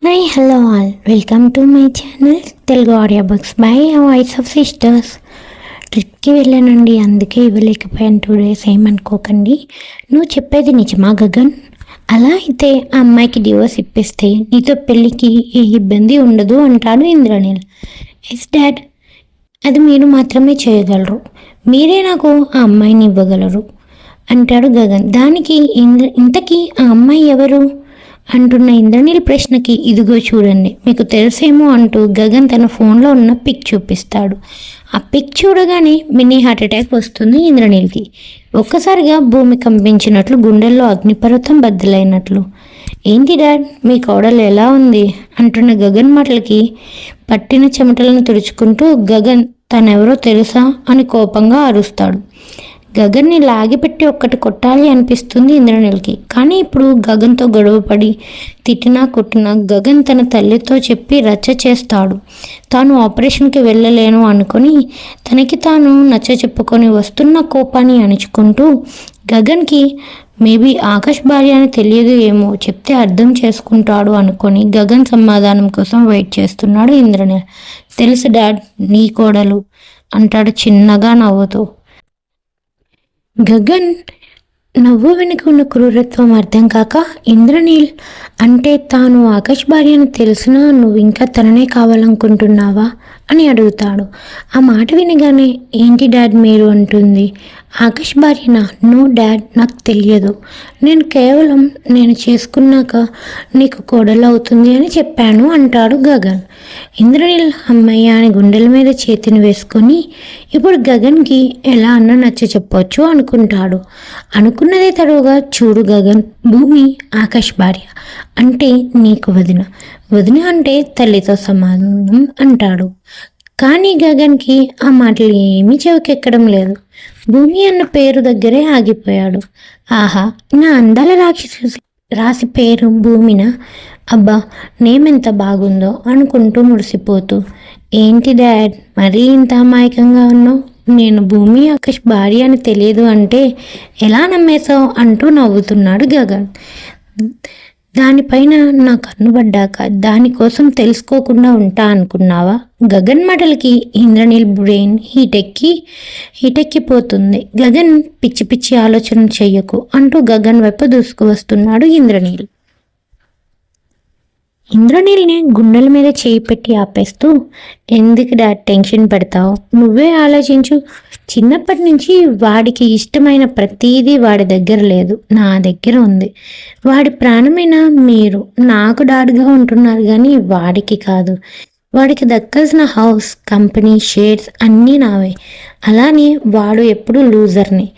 Hi hello all welcome to my channel Telugu audio books by voice of sisters. ట్రిప్కి వెళ్ళానండి, అందుకే ఇవ్వలేకపోయాను 2 days. ఏమనుకోకండి. నువ్వు చెప్పేది నిజమా గగన్? అలా అయితే ఆ అమ్మాయికి డివోర్స్ ఇప్పిస్తే నీతో పెళ్ళికి ఏ ఇబ్బంది ఉండదు అంటాడు ఇంద్రనీల్. ఎస్ డాడ్, అది మీరు మాత్రమే చేయగలరు. మీరే నాకు ఆ అమ్మాయిని ఇవ్వగలరు అంటాడు గగన్. దానికి ఇంతకీ ఆ అమ్మాయి ఎవరు అంటున్న ఇంద్రనీల్ ప్రశ్నకి ఇదిగో చూడండి, మీకు తెలుసేమో అంటూ గగన్ తన ఫోన్లో ఉన్న పిక్ చూపిస్తాడు. ఆ పిక్ చూడగానే మినీ హార్ట్ అటాక్ వస్తుంది ఇంద్రనీల్కి. ఒక్కసారిగా భూమి కంపించినట్లు, గుండెల్లో అగ్నిపర్వతం బద్దలైనట్లు. ఏంటి డాడ్, మీ కోడలు ఎలా ఉంది అంటున్న గగన్ మాటలకి పట్టిన చెమటలను తుడుచుకుంటూ గగన్ తనెవరో తెలుసా అని కోపంగా అరుస్తాడు. గగన్ని లాగిపెట్టి ఒక్కటి కొట్టాలి అనిపిస్తుంది ఇంద్రనీల్కి. కానీ ఇప్పుడు గగన్తో గొడవపడి తిట్టినా కొట్టినా గగన్ తన తల్లితో చెప్పి రచ్చ చేస్తాడు. తాను ఆపరేషన్కి వెళ్ళలేను అనుకొని తనకి తాను నచ్చ చెప్పుకొని వస్తున్న కోపాన్ని అణుచుకుంటూ గగన్కి మేబీ ఆకాష్ భార్య అని తెలియదు, ఏమో చెప్తే అర్థం చేసుకుంటాడు అనుకొని గగన్ సమాధానం కోసం వెయిట్ చేస్తున్నాడు ఇంద్రనీల్. తెలుసు డాడ్, నీ కోడలు అంటాడు చిన్నగా నవ్వుతూ. గగన్ నవ్వు వెనుక ఉన్న క్రూరత్వం అర్థం కాక, ఇంద్రనీల్ అంటే తాను ఆకాష్ భార్య అని తెలిసినా నువ్వు ఇంకా తననే కావాలనుకుంటున్నావా అని అడుగుతాడు. ఆ మాట వినగానే ఏంటి డాడ్ మీరు అంటుంది, ఆకాష్ భార్యనా? నో డాడ్, నాకు తెలియదు. నేను కేవలం నేను చేసుకున్నాక నీకు కోడలు అవుతుంది అని చెప్పాను అంటాడు గగన్. ఇంద్రనీల్ అమ్మయ్య అని గుండెల మీద చేతిని వేసుకొని ఇప్పుడు గగన్కి ఎలా అన్నా నచ్చ చెప్పొచ్చు అనుకుంటాడు. అనుకున్నదే తడువుగా చూడు గగన్, భూమి ఆకాష్ భార్య అంటే నీకు వదిన, వదిన అంటే తల్లితో సమానం అంటాడు. కానీ గగన్కి ఆ మాటలు ఏమీ చెవికెక్కడం లేదు. భూమి అన్న పేరు దగ్గరే ఆగిపోయాడు. ఆహా, నా అందాల రాసి పేరు భూమినా? అబ్బా, నేమెంత బాగుందో అనుకుంటూ మురిసిపోతూ. ఏంటి డాడ్, మరీ ఇంత అమాయకంగా ఉన్నావు? నేను భూమి ఆకాష్ భార్య అని తెలియదు అంటే ఎలా నమ్మేశావు అంటూ నవ్వుతున్నాడు గగన్. దానిపైన నా కన్ను పడ్డాక దానికోసం తెలుసుకోకుండా ఉంటా అనుకున్నావా? గగన్ మాటలకి ఇంద్రనీల్ బ్రెయిన్ హీటెక్కిపోతుంది. గగన్ పిచ్చి పిచ్చి ఆలోచన చెయ్యకు అంటూ గగన్ వైపు దూసుకు వస్తున్నాడు ఇంద్రనీల్. ఇంద్రనీల్ని గుండెల మీద చేయి పెట్టి ఆపేస్తూ, ఎందుకు డాడ్ టెన్షన్ పెడతావు? నువ్వే ఆలోచించు. చిన్నప్పటి నుంచి వాడికి ఇష్టమైన ప్రతీదీ వాడి దగ్గర లేదు, నా దగ్గర ఉంది. వాడి ప్రాణమైన మీరు నాకు డాడ్గా ఉంటున్నారు కానీ వాడికి కాదు. వాడికి దక్కాల్సిన హౌస్, కంపెనీ, షేర్స్ అన్నీ నావే. అలానే వాడు ఎప్పుడు లూజర్ని.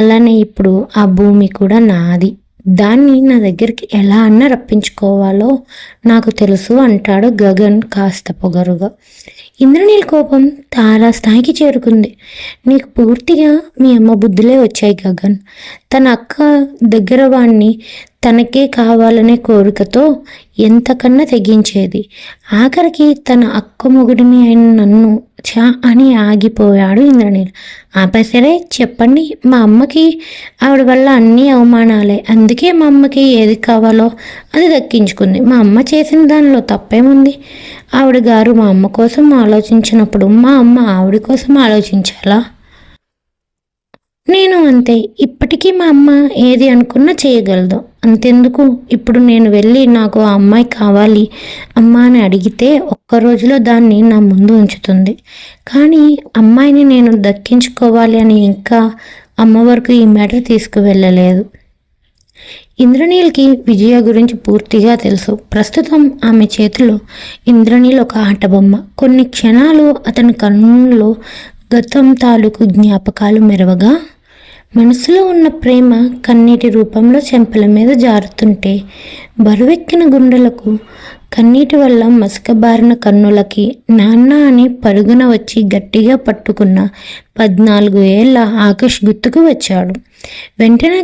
అలానే ఇప్పుడు ఆ భూమి కూడా నాది. దాన్ని నా దగ్గరికి ఎలా అన్నా రప్పించుకోవాలో నాకు తెలుసు అంటాడు గగన్ కాస్త పొగరుగా. ఇంద్రనీల్ కోపం తారా స్థాయికి చేరుకుంది. నీకు పూర్తిగా మీ అమ్మ బుద్ధులే వచ్చాయి గగన్. తన అక్క దగ్గర వాణ్ణి తనకే కావాలనే కోరికతో ఎంతకన్నా తెగించేది. ఆఖరికి తన అక్క మొగుడిని అయిన నన్ను చా అని ఆగిపోయాడు ఇంద్రనీల్. ఆపేసరే చెప్పండి, మా అమ్మకి ఆవిడ వల్ల అన్నీ అవమానాలే. అందుకే మా అమ్మకి ఏది కావాలో అది దక్కించుకుంది. మా అమ్మ చేసిన దానిలో తప్పేముంది? ఆవిడ గారు మా అమ్మ కోసం ఆలోచించినప్పుడు మా అమ్మ ఆవిడ కోసం ఆలోచించాలా? నేను అంతే. ఇప్పటికీ మా అమ్మ ఏది అనుకున్నా చేయగలదు. అంతెందుకు, ఇప్పుడు నేను వెళ్ళి నాకు ఆ అమ్మాయి కావాలి అమ్మ అని అడిగితే ఒక్క రోజులో దాన్ని నా ముందు ఉంచుతుంది. కానీ అమ్మాయిని నేను దక్కించుకోవాలి అని ఇంకా అమ్మ వరకు ఈ మ్యాటర్ తీసుకువెళ్ళలేదు. ఇంద్రనీల్కి విజయ గురించి పూర్తిగా తెలుసు. ప్రస్తుతం ఆమె చేతిలో ఇంద్రనీల్ ఒక ఆటబొమ్మ. కొన్ని క్షణాలు అతని కన్నుల్లో గతం తాలూకు జ్ఞాపకాలు మెరవగా మనసులో ఉన్న ప్రేమ కన్నీటి రూపంలో చెంపల మీద జారుతుంటే బరువెక్కిన గుండెలకు, కన్నీటి వల్ల మసకబారిన కన్నులకి నాన్న అని పరుగున వచ్చి గట్టిగా పట్టుకున్న 14 ఏళ్ల ఆకాష్ గుర్తుకు వచ్చాడు. వెంటనే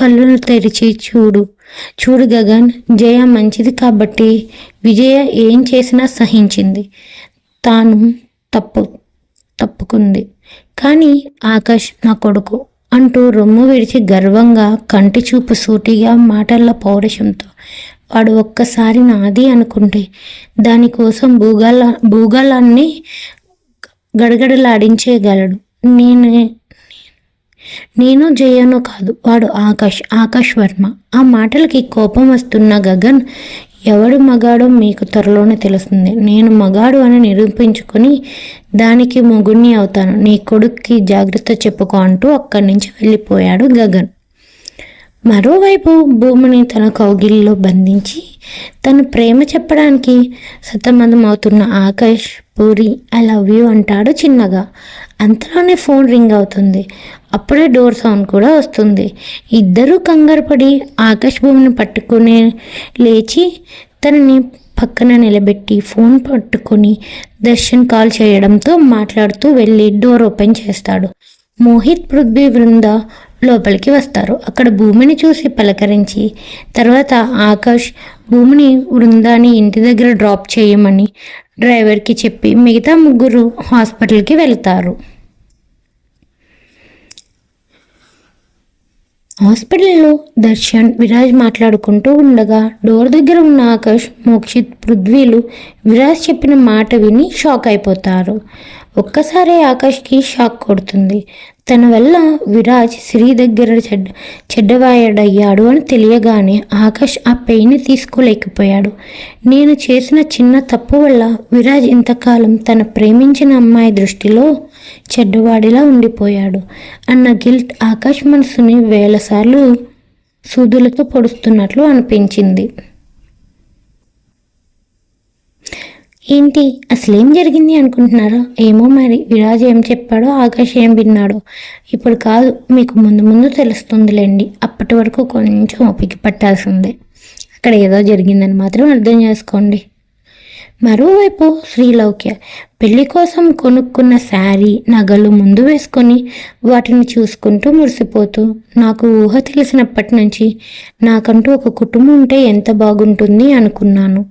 కళ్ళను తెరిచి చూడు గగన్, జయ మంచిది కాబట్టి విజయ ఏం చేసినా సహించింది. తాను తప్పుకుంది. కానీ ఆకాష్ నా కొడుకు అంటూ రొమ్ము విడిచి గర్వంగా, కంటి చూపు సూటిగా, మాటల పౌరుషంతో వాడు ఒక్కసారి నాది అనుకుంటే దానికోసం భూగోళాన్ని గడగడలాడించేయగలడు. నేను జయను కాదు, వాడు ఆకాష్ వర్మ. ఆ మాటలకి కోపం వస్తున్న గగన్, ఎవడు మగాడో మీకు త్వరలోనే తెలుస్తుంది. నేను మగాడు అని నిరూపించుకొని దానికి మొగుణ్ణి అవుతాను. నీ కొడుక్కి జాగ్రత్త చెప్పుకో అంటూ అక్కడి నుంచి వెళ్ళిపోయాడు గగన్. మరోవైపు భూమిని తన కౌగిలిలో బంధించి తన ప్రేమ చెప్పడానికి సతమతమవుతున్న Akash, Puri I love you అంటాడు చిన్నగా. అంతలోనే ఫోన్ రింగ్ అవుతుంది. అప్పుడే డోర్ సౌండ్ కూడా వస్తుంది. ఇద్దరూ కంగారుపడి ఆకాష్ భూమిని పట్టుకుని లేచి తనని పక్కన నిలబెట్టి ఫోన్ పట్టుకొని దర్శన్ కాల్ చేయడంతో మాట్లాడుతూ వెళ్ళి డోర్ ఓపెన్ చేస్తాడు. మోహిత్, పృథ్వీ, బృంద లోపలికి వస్తారు. అక్కడ భూమిని చూసి పలకరించి తర్వాత ఆకాష్ భూమిని బృందాన్ని ఇంటి దగ్గర డ్రాప్ చేయమని డ్రైవర్కి చెప్పి మిగతా ముగ్గురు హాస్పిటల్కి వెళ్తారు. హాస్పిటల్లో దర్శన్, విరాజ్ మాట్లాడుకుంటూ ఉండగా డోర్ దగ్గర ఉన్న ఆకాష్, మోక్షిత్, పృథ్వీలు విరాజ్ చెప్పిన మాట విని షాక్ అయిపోతారు. ఒక్కసారి ఆకాష్కి షాక్ కొడుతుంది. తన వల్ల విరాజ్ శ్రీ దగ్గర చెడ్డవాడయ్యాడు అని తెలియగానే ఆకాష్ ఆ పెయిన్ని తీసుకోలేకపోయాడు. నేను చేసిన చిన్న తప్పు వల్ల విరాజ్ ఇంతకాలం తన ప్రేమించిన అమ్మాయి దృష్టిలో చెడ్డవాడిలా ఉండిపోయాడు అన్న గిల్ట్ ఆకాష్ మనసుని వేలసార్లు సూదులతో పొడుస్తున్నట్లు అనిపించింది. ఏంటి అసలేం జరిగింది అనుకుంటున్నారా? ఏమో మరి, విరాజ్ ఏం చెప్పాడో ఆకాష్ ఏం విన్నాడో ఇప్పుడు కాదు, మీకు ముందు ముందు తెలుస్తుందిలేండి. అప్పటి వరకు కొంచెం ఓపిక పట్టాల్సిందే. అక్కడ ఏదో జరిగిందని మాత్రం అర్థం చేసుకోండి. మరోవైపు శ్రీలౌక్య పెళ్లి కోసం కొనుక్కున్న శారీ, నగలు ముందు వేసుకొని వాటిని చూసుకుంటూ మురిసిపోతూ, నాకు ఊహ తెలిసినప్పటి నుంచి నాకంటూ ఒక కుటుంబం ఉంటే ఎంత బాగుంటుంది అనుకున్నాను.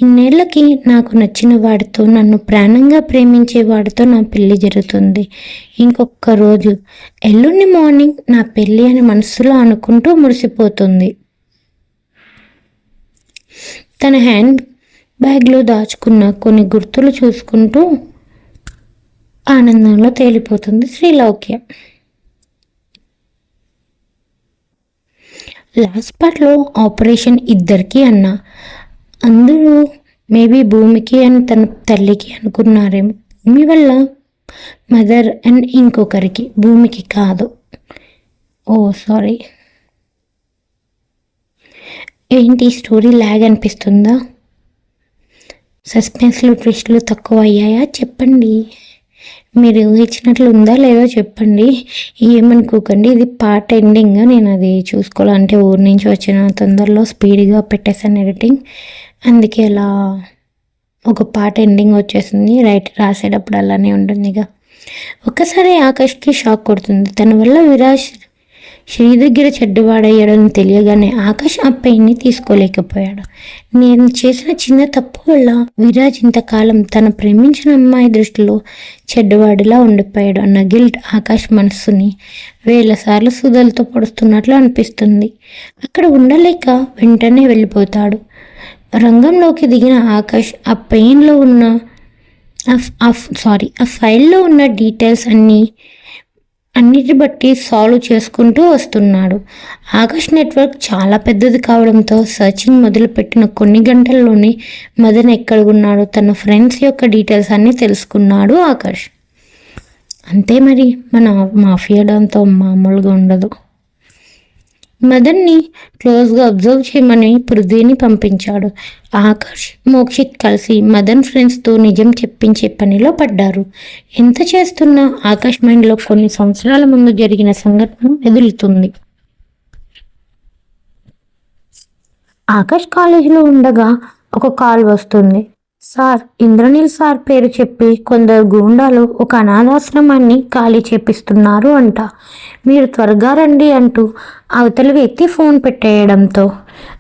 ఇన్నేళ్లకి నాకు నచ్చిన వాడితో, నన్ను ప్రాణంగా ప్రేమించే వాడితో నా పెళ్లి జరుగుతుంది. ఇంకొక రోజు, ఎల్లుండి మార్నింగ్ నా పెళ్ళి అని మనసులో అనుకుంటూ మురిసిపోతుంది. తన హ్యాండ్ బ్యాగ్లో దాచుకున్న కొన్ని గుర్తులు చూసుకుంటూ ఆనందంలో తేలిపోతుంది శ్రీలౌక్య. లాస్ట్ పార్ట్లో ఆపరేషన్ ఇద్దరికి అన్న అందరూ మేబీ భూమికి అని తన తల్లికి అనుకున్నారేమో. భూమి వల్ల మదర్ అండ్ ఇంకొకరికి, భూమికి కాదు. ఓ సారీ, ఏంటి స్టోరీ లాగ్ అనిపిస్తుందా? సస్పెన్స్లు, ట్విస్టులు తక్కువ అయ్యాయా? చెప్పండి. మీరు ఊహించినట్లు ఉందా లేదో చెప్పండి. ఏమనుకోకండి, ఇది పార్ట్ ఎండింగ్. నేను అది చూసుకోవాలంటే ఊరి నుంచి వచ్చిన తొందరలో స్పీడ్గా పెట్టేసాను ఎడిటింగ్, అందుకే అలా ఒక పార్ట్ ఎండింగ్ వచ్చేసింది. రాసేటప్పుడు అలానే ఉంటుంది. ఇక ఒక్కసారి ఆకాష్కి షాక్ కొడుతుంది. తన వల్ల విరాజ్ శ్రీ దగ్గర చెడ్డవాడయ్యాడని తెలియగానే ఆకాష్ ఆ పెయిన్ని తీసుకోలేకపోయాడు. నేను చేసిన చిన్న తప్పు వల్ల విరాజ్ ఇంతకాలం తన ప్రేమించిన అమ్మాయి దృష్టిలో చెడ్డవాడిలా ఉండిపోయాడు అన్న గిల్ట్ ఆకాష్ మనస్సుని వేలసార్లు సుధలతో పొడుస్తున్నట్లు అనిపిస్తుంది. అక్కడ ఉండలేక వెంటనే వెళ్ళిపోతాడు. రంగంలోకి దిగిన ఆకాష్ ఆ పెయిన్లో ఉన్న ఆ ఫైల్లో ఉన్న డీటెయిల్స్ అన్నిటి బట్టి సాల్వ్ చేసుకుంటూ వస్తున్నాడు. ఆకాష్ నెట్వర్క్ చాలా పెద్దది కావడంతో సర్చింగ్ మొదలుపెట్టిన కొన్ని గంటల్లోనే మదన్ ఎక్కడ ఉన్నాడో తన ఫ్రెండ్స్ యొక్క డీటెయిల్స్ అన్నీ తెలుసుకున్నాడు ఆకాష్. అంతే మరి, మన మాఫియా డాన్తో మామూలుగా ఉండదు. మదన్ని క్లోజ్గా అబ్జర్వ్ చేయమని పృథ్వీని పంపించాడు. ఆకాష్, మోక్షిత్ కలిసి మదన్ ఫ్రెండ్స్తో నిజం చెప్పించే పనిలో పడ్డారు. ఎంత చేస్తున్నా ఆకాష్ మైండ్లో కొన్ని సంవత్సరాల ముందు జరిగిన సంఘటన మెదులుతుంది. ఆకాష్ కాలేజీలో ఉండగా ఒక కాల్ వస్తుంది. సార్, ఇంద్రనీల్ సార్ పేరు చెప్పి కొందరు గూండాలు ఒక అనాథాశ్రమాన్ని ఖాళీ చేపిస్తున్నారు అంట. మీరు త్వరగా రండి అంటూ అవతలి వ్యక్తి ఫోన్ పెట్టేయడంతో,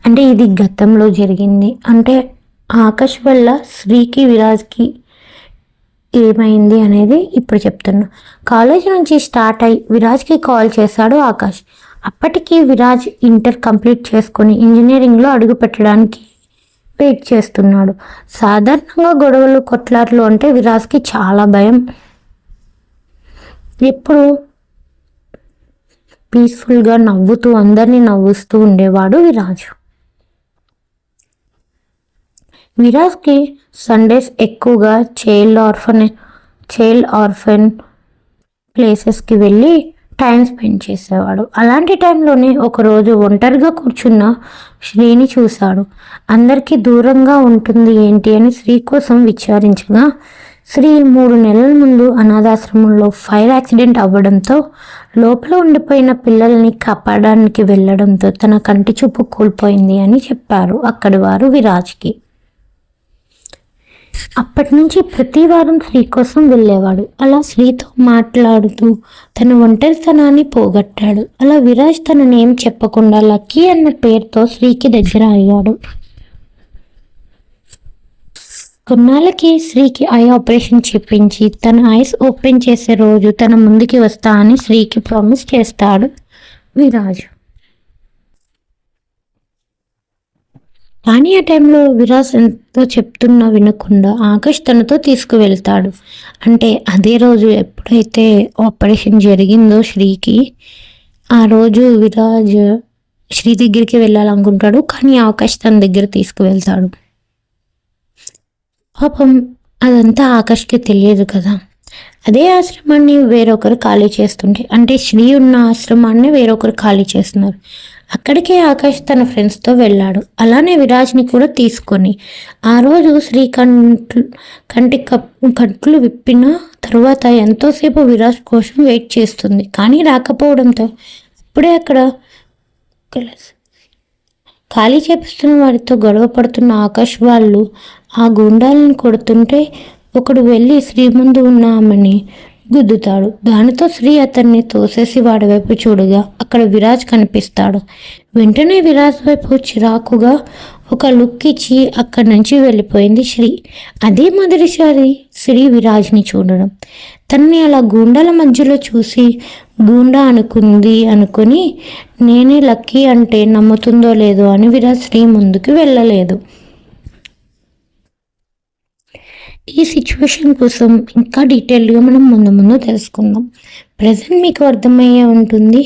అంటే ఇది గతంలో జరిగింది. అంటే ఆకాష్ వల్ల శ్రీకి, విరాజ్కి ఏమైంది అనేది ఇప్పుడు చెప్తున్నా. కాలేజ్ నుంచి స్టార్ట్ అయి విరాజ్కి కాల్ చేశాడు ఆకాష్. అప్పటికి విరాజ్ ఇంటర్ కంప్లీట్ చేసుకొని ఇంజనీరింగ్లో అడుగు పెట్టడానికి వెయిట్ చేస్తున్నాడు. సాధారణంగా గొడవలు కొట్లాట్లు అంటే విరాజ్కి చాలా భయం. ఎప్పుడు పీస్ఫుల్గా నవ్వుతూ అందరినీ నవ్వుస్తూ ఉండేవాడు విరాజ్. విరాజ్కి సండేస్ ఎక్కువగా చైల్డ్ ఆర్ఫన్ ప్లేసెస్కి వెళ్ళి టైం స్పెండ్ చేసేవాడు. అలాంటి టైంలోనే ఒకరోజు ఒంటరిగా కూర్చున్న శ్రీని చూశాడు. అందరికీ దూరంగా ఉంటుంది ఏంటి అని శ్రీ కోసం విచారించగా, శ్రీ 3 నెలల ముందు అనాథాశ్రమంలో ఫైర్ యాక్సిడెంట్ అవ్వడంతో లోపల ఉండిపోయిన పిల్లల్ని కాపాడడానికి వెళ్ళడంతో తన కంటి చూపు కోల్పోయింది అని చెప్పారు అక్కడి వారు విరాజ్కి. అప్పటి నుంచి ప్రతి వారం శ్రీ కోసం వెళ్ళేవాడు. అలా శ్రీతో మాట్లాడుతూ తన ఒంటరితనాన్ని పోగొట్టాడు. అలా విరాజ్ తన నేమ్ చెప్పకుండా లక్కీ అన్న పేరుతో శ్రీకి దగ్గర అయ్యాడు. కొన్నాళ్ళకి శ్రీకి ఐ ఆపరేషన్ చేపించి తన ఐస్ ఓపెన్ చేసే రోజు తన ముందుకి వస్తా అని శ్రీకి ప్రామిస్ చేస్తాడు విరాజ్. కానీ ఆ టైంలో విరాజ్ ఎంతో చెప్తున్నా వినకుండా ఆకాష్ తనతో తీసుకువెళ్తాడు. అంటే అదే రోజు ఎప్పుడైతే ఆపరేషన్ జరిగిందో శ్రీకి, ఆ రోజు విరాజ్ శ్రీ దగ్గరికి వెళ్ళాలనుకుంటాడు. కానీ ఆకాష్ తన దగ్గర తీసుకువెళ్తాడు. పాపం అదంతా ఆకాష్కి తెలియదు కదా. అదే ఆశ్రమాన్ని వేరొకరు ఖాళీ చేస్తుంటే, అంటే శ్రీ ఉన్న ఆశ్రమాన్ని వేరొకరు ఖాళీ చేస్తున్నారు. అక్కడికే ఆకాష్ తన ఫ్రెండ్స్తో వెళ్ళాడు. అలానే విరాజ్ని కూడా తీసుకొని ఆ రోజు శ్రీ కట్లు విప్పిన తర్వాత ఎంతోసేపు విరాజ్ కోసం వెయిట్ చేస్తుంది. కానీ రాకపోవడంతో ఇప్పుడే అక్కడ ఖాళీ చేపిస్తున్న వారితో గొడవ పడుతున్న ఆకాష్ వాళ్ళు ఆ గుండాలను కొడుతుంటే ఒకడు వెళ్ళి శ్రీ ముందు ఉన్న ఆమెని గుద్దుతాడు. దానితో శ్రీ అతన్ని తోసేసి వాడి వైపు చూడగా అక్కడ విరాజ్ కనిపిస్తాడు. వెంటనే విరాజ్ వైపు చిరాకుగా ఒక లుక్ ఇచ్చి అక్కడి నుంచి వెళ్ళిపోయింది శ్రీ. అదే మొదటిసారి శ్రీ విరాజ్ని చూడడం. తనని అలా గూండాల మధ్యలో చూసి గూండా అనుకుని నేనే లక్కీ అంటే నమ్ముతుందో లేదో అని విరాజ్ శ్రీ ముందుకు వెళ్ళలేదు. ఈ సిచ్యువేషన్ కోసం ఇంకా డీటెయిల్గా మనం ముందు తెలుసుకుందాం. ప్రజెంట్ మీకు అర్థమయ్యే ఉంటుంది,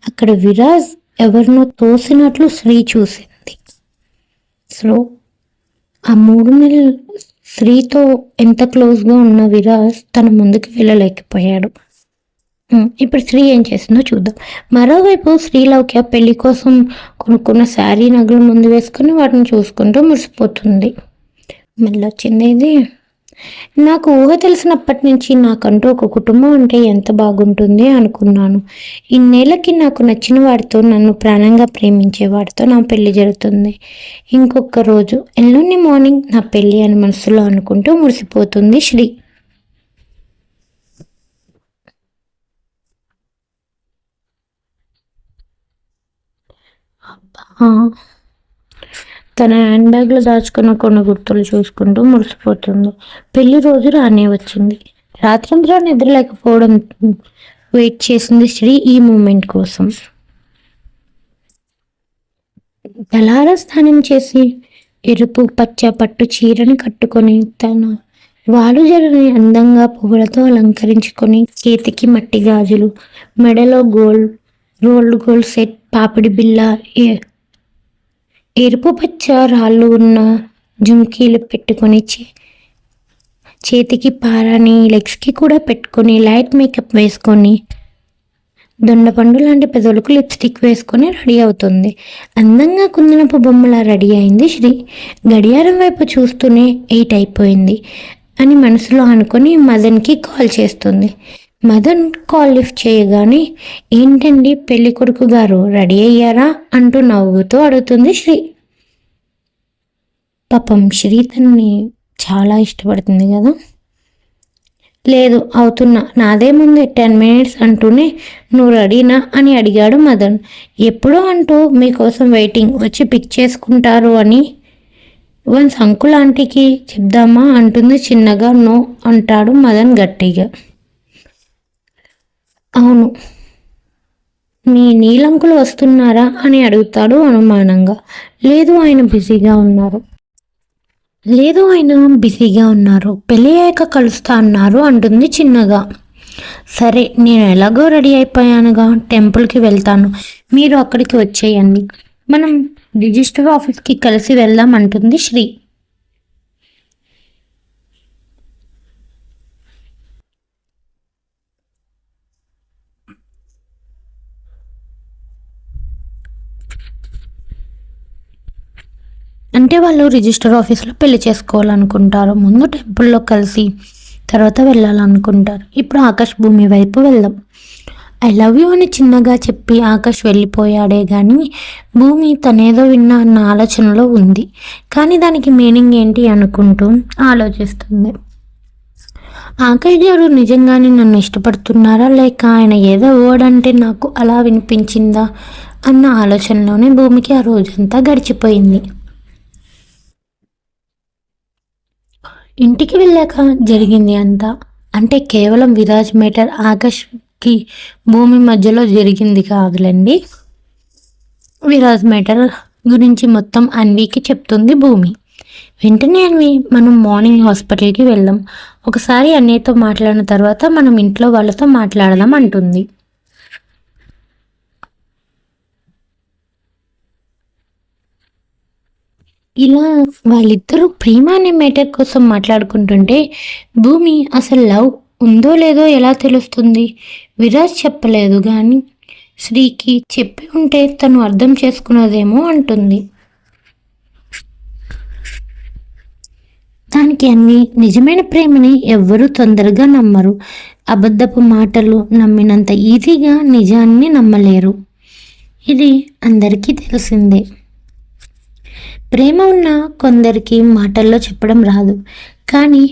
అక్కడ విరాజ్ ఎవరినో తోసినట్లు శ్రీ చూసింది. సో ఆ 3 నెలలు శ్రీతో ఎంత క్లోజ్గా ఉన్న విరాజ్ తన ముందుకు వెళ్ళలేకపోయాడు. ఇప్పుడు శ్రీ ఏం చేసిందో చూద్దాం. మరోవైపు శ్రీలౌక్య పెళ్లి కోసం కొనుక్కున్న శారీ నగలు ముందు వేసుకొని వాటిని చూసుకుంటూ మురిసిపోతుంది. మళ్ళీ వచ్చింది ఇది. నాకు ఊహ తెలిసినప్పటి నుంచి నాకంటూ ఒక కుటుంబం అంటే ఎంత బాగుంటుంది అనుకున్నాను. ఇన్నేళ్ళకి నాకు నచ్చిన వాడితో, నన్ను ప్రాణంగా ప్రేమించే వాడితో నా పెళ్లి జరుగుతుంది. ఇంకొక రోజు ఎల్లుండి మార్నింగ్ నా పెళ్ళి అని మనసులో అనుకుంటూ మురిసిపోతుంది శ్రీ. తన హ్యాండ్ బ్యాగ్లో దాచుకున్న కొన్ని గుర్తులు చూసుకుంటూ మురిసిపోతుంది. పెళ్లి రోజు రానే వచ్చింది. రాత్రంతా నిద్ర లేకపోవడం వెయిట్ చేసింది శ్రీ ఈ మూమెంట్ కోసం. తలార స్నానం చేసి ఎరుపు పచ్చ పట్టు చీరని కట్టుకొని తన వాలు జడని అందంగా పువ్వులతో అలంకరించుకొని చేతికి మట్టి గాజులు, మెడలో రోల్డ్ గోల్డ్ సెట్, పాపిడి బిళ్ళ, ఎరుపు పచ్చ రాళ్ళు ఉన్న జుంకీలు పెట్టుకొని చేతికి పారాని లెగ్స్కి కూడా పెట్టుకొని లైట్ మేకప్ వేసుకొని దొండపండు లాంటి పెదవులకు లిప్స్టిక్ వేసుకొని రెడీ అవుతుంది. అందంగా కుందనపు బొమ్మలా రెడీ అయింది శ్రీ. గడియారం వైపు చూస్తూనే 8 అయిపోయింది అని మనసులో అనుకొని మదన్కి కాల్ చేస్తుంది. మదన్ కాల్ లిఫ్ట్ చేయగానే ఏంటండి పెళ్లి కొడుకు గారు రెడీ అయ్యారా అంటూ నవ్వుతూ అడుగుతుంది శ్రీ. పాపం శ్రీ తనని చాలా ఇష్టపడుతుంది కదా. లేదు అవుతున్నా, నాదే ముందు 10 minutes అంటూనే నువ్వు రెడీనా అని అడిగాడు మదన్. ఎప్పుడో అంటూ మీకోసం వెయిటింగ్, వచ్చి పిక్ చేసుకుంటారు అని వన్స్ అంకుల్ ఆంటీకి చెప్దామా అంటుంది చిన్నగా. నో అంటాడు మదన్ గట్టిగా. అవును, మీ నీలంకులు వస్తున్నారా అని అడుగుతాడు అనుమానంగా. లేదు ఆయన బిజీగా ఉన్నారు, పెళ్ళి అయ్యాక కలుస్తా అన్నారు అంటుంది చిన్నగా. సరే, నేను ఎలాగో రెడీ అయిపోయానుగా, టెంపుల్కి వెళ్తాను, మీరు అక్కడికి వచ్చేయండి, మనం రిజిస్టర్ ఆఫీస్కి కలిసి వెళ్దాం అంటుంది శ్రీ. అంటే వాళ్ళు రిజిస్టర్ ఆఫీస్లో పెళ్లి చేసుకోవాలనుకుంటారు, ముందు టెంపుల్లో కలిసి తర్వాత వెళ్ళాలనుకుంటారు. ఇప్పుడు ఆకాష్ భూమి వైపు వెళ్దాం. ఐ లవ్ యూ అని చిన్నగా చెప్పి ఆకాష్ వెళ్ళిపోయాడే కానీ భూమి తనేదో విన్నా అన్న ఆలోచనలో ఉంది. కానీ దానికి మీనింగ్ ఏంటి అనుకుంటూ ఆలోచిస్తుంది. ఆకాష్ గారు నిజంగానే నన్ను ఇష్టపడుతున్నారా, లేక ఆయన ఏదో వర్డ్ అంటే నాకు అలా వినిపించిందా అన్న ఆలోచనలోనే భూమికి ఆ రోజంతా గడిచిపోయింది. ఇంటికి వెళ్ళాక జరిగింది అంతా, అంటే కేవలం విరాజ్ మేటర్ ఆకాష్కి భూమి మధ్యలో జరిగింది కాదులేండి. విరాజ్ మేటర్ గురించి మొత్తం అన్వీకి చెప్తుంది భూమి. వెంటనే అన్వి, మనం మార్నింగ్ హాస్పిటల్కి వెళ్దాం, ఒకసారి అన్నయ్యతో మాట్లాడిన తర్వాత మనం ఇంట్లో వాళ్ళతో మాట్లాడదాం అంటుంది. ఇలా వాళ్ళిద్దరూ ప్రేమ అనే మ్యాటర్ కోసం మాట్లాడుకుంటుంటే భూమి అసలు లవ్ ఉందో లేదో ఎలా తెలుస్తుంది? విరాజ్ చెప్పలేదు కానీ శ్రీకి చెప్పి ఉంటే తను అర్థం చేసుకున్నదేమో అంటుంది. దానికి అన్ని నిజమైన ప్రేమని ఎవ్వరూ తొందరగా నమ్మరు. అబద్ధపు మాటలు నమ్మినంత ఈజీగా నిజాన్ని నమ్మలేరు. ఇది అందరికీ తెలిసిందే. ప్రేమ ఉన్న కొందరికి మాటల్లో చెప్పడం రాదు, కానీ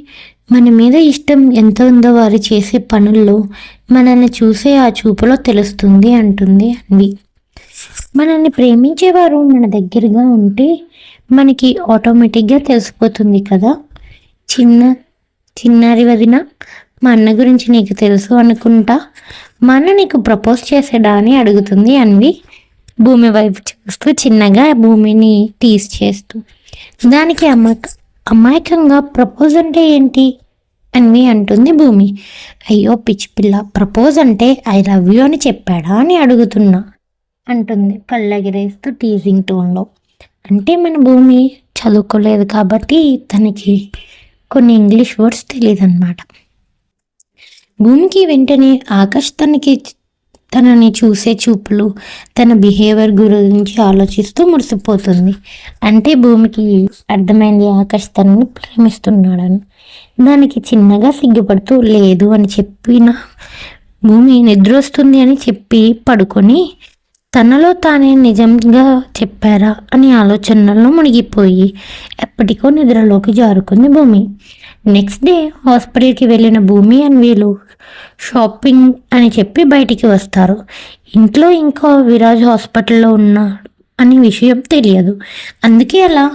మన మీద ఇష్టం ఎంత ఉందో వారు చేసే పనుల్లో, మనల్ని చూసే ఆ చూపులో తెలుస్తుంది అంటుంది అన్వి. మనల్ని ప్రేమించేవారు మన దగ్గరగా ఉంటే మనకి ఆటోమేటిక్గా తెలిసిపోతుంది కదా. చిన్నారి వదిన, మా అన్న గురించి నీకు తెలుసు అనుకుంటా, మా అన్న నీకు ప్రపోజ్ చేసాడా అని అడుగుతుంది అన్వి భూమి వైపు చూస్తూ, చిన్నగా భూమిని టీస్ చేస్తూ. దానికి అమాయకంగా ప్రపోజ్ అంటే ఏంటి అన్వి అంటుంది భూమి. అయ్యో పిచ్చి పిల్ల, ప్రపోజ్ అంటే ఐ లవ్ యూ అని చెప్పాడా అని అడుగుతున్నా అంటుంది కళ్ళగిరేస్తూ టీజింగ్ టోన్లో. అంటే మన భూమి చదువుకోలేదు కాబట్టి తనకి కొన్ని ఇంగ్లీష్ వర్డ్స్ తెలియదు అన్నమాట. భూమికి వెంటనే ఆకాష్ తనని చూసే చూపులు, తన బిహేవియర్ గురించి ఆలోచిస్తూ మురిసిపోతుంది. అంటే భూమికి అర్థమైంది ఆకాష్ తనని ప్రేమిస్తున్నాడని. దానికి చిన్నగా సిగ్గుపడుతూ లేదు అని చెప్పిన భూమి నిద్ర వస్తుంది అని చెప్పి పడుకొని తనలో తానే నిజంగా చెప్పారా అని ఆలోచనల్లో మునిగిపోయి ఎప్పటికో నిద్రలోకి జారుకుంది భూమి. నెక్స్ట్ డే హాస్పిటల్కి వెళ్ళిన భూమి అన్వీలు షాపింగ్ అని చెప్పి బయటికి వస్తారు. ఇంట్లో ఇంకా విరాజ్ హాస్పిటల్లో ఉన్నాడు అనే విషయం తెలియదు. అందుకే అలా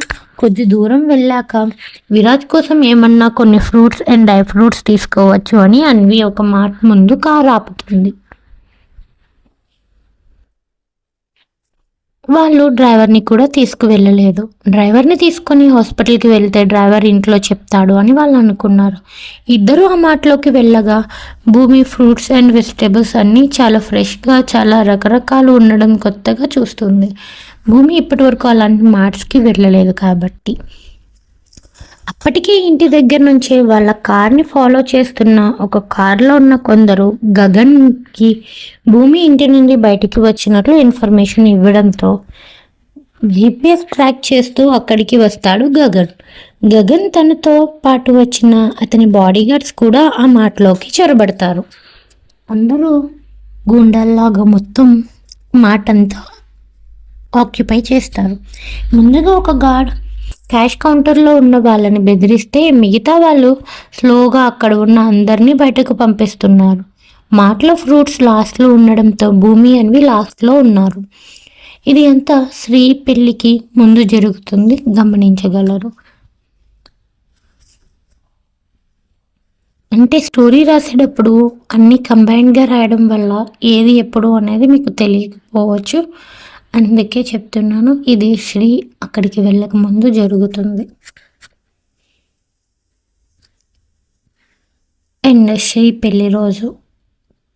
కొద్ది దూరం వెళ్ళాక విరాజ్ కోసం ఏమన్నా కొన్ని ఫ్రూట్స్ అండ్ డ్రై ఫ్రూట్స్ తీసుకోవచ్చు అని అన్వి ఒక మాట ముందు కారు ఆపుతుంది. వాళ్ళు డ్రైవర్ని కూడా తీసుకువెళ్ళలేదు. డ్రైవర్ని తీసుకొని హాస్పిటల్కి వెళ్తే డ్రైవర్ ఇంట్లో చెప్తాడు అని వాళ్ళు అనుకున్నారు. ఇద్దరు ఆ మాటలోకి వెళ్ళగా భూమి ఫ్రూట్స్ అండ్ వెజిటేబుల్స్ అన్నీ చాలా ఫ్రెష్గా, చాలా రకరకాలు ఉండడం కొత్తగా చూస్తుంది. భూమి ఇప్పటి వరకు అలాంటి మార్ట్స్కి వెళ్ళలేదు కాబట్టి. అప్పటికే ఇంటి దగ్గర నుంచే వాళ్ళ కార్ని ఫాలో చేస్తున్న ఒక కార్లో ఉన్న కొందరు గగన్కి భూమి ఇంటి నుండి బయటికి వచ్చినట్లు ఇన్ఫర్మేషన్ ఇవ్వడంతో జీపీఎస్ ట్రాక్ చేస్తూ అక్కడికి వస్తాడు గగన్ తనతో పాటు వచ్చిన అతని బాడీగార్డ్స్ కూడా ఆ మాటలోకి చొరబడతారు. అందరూ గూండాల్లాగా మొత్తం మాటంతా ఆక్యుపై చేస్తారు. ముందుగా ఒక గార్డ్ క్యాష్ కౌంటర్లో ఉన్న వాళ్ళని బెదిరిస్తే మిగతా వాళ్ళు స్లోగా అక్కడ ఉన్న అందరినీ బయటకు పంపిస్తున్నారు. మాటలో ఫ్రూట్స్ లాస్ట్లో ఉండడంతో భూమి అన్వి లాస్ట్లో ఉన్నారు. ఇది అంతా శ్రీ పెళ్ళికి ముందు జరుగుతుంది, గమనించగలరు. అంటే స్టోరీ రాసేటప్పుడు అన్నీ కంబైన్డ్‌గా రాయడం వల్ల ఏది ఎప్పుడు అనేది మీకు తెలియకపోవచ్చు. అందుకే చెప్తున్నాను. ఇది శ్రీ అక్కడికి వెళ్ళకముందు జరుగుతుంది. అండ్ శ్రీ పెళ్లి రోజు.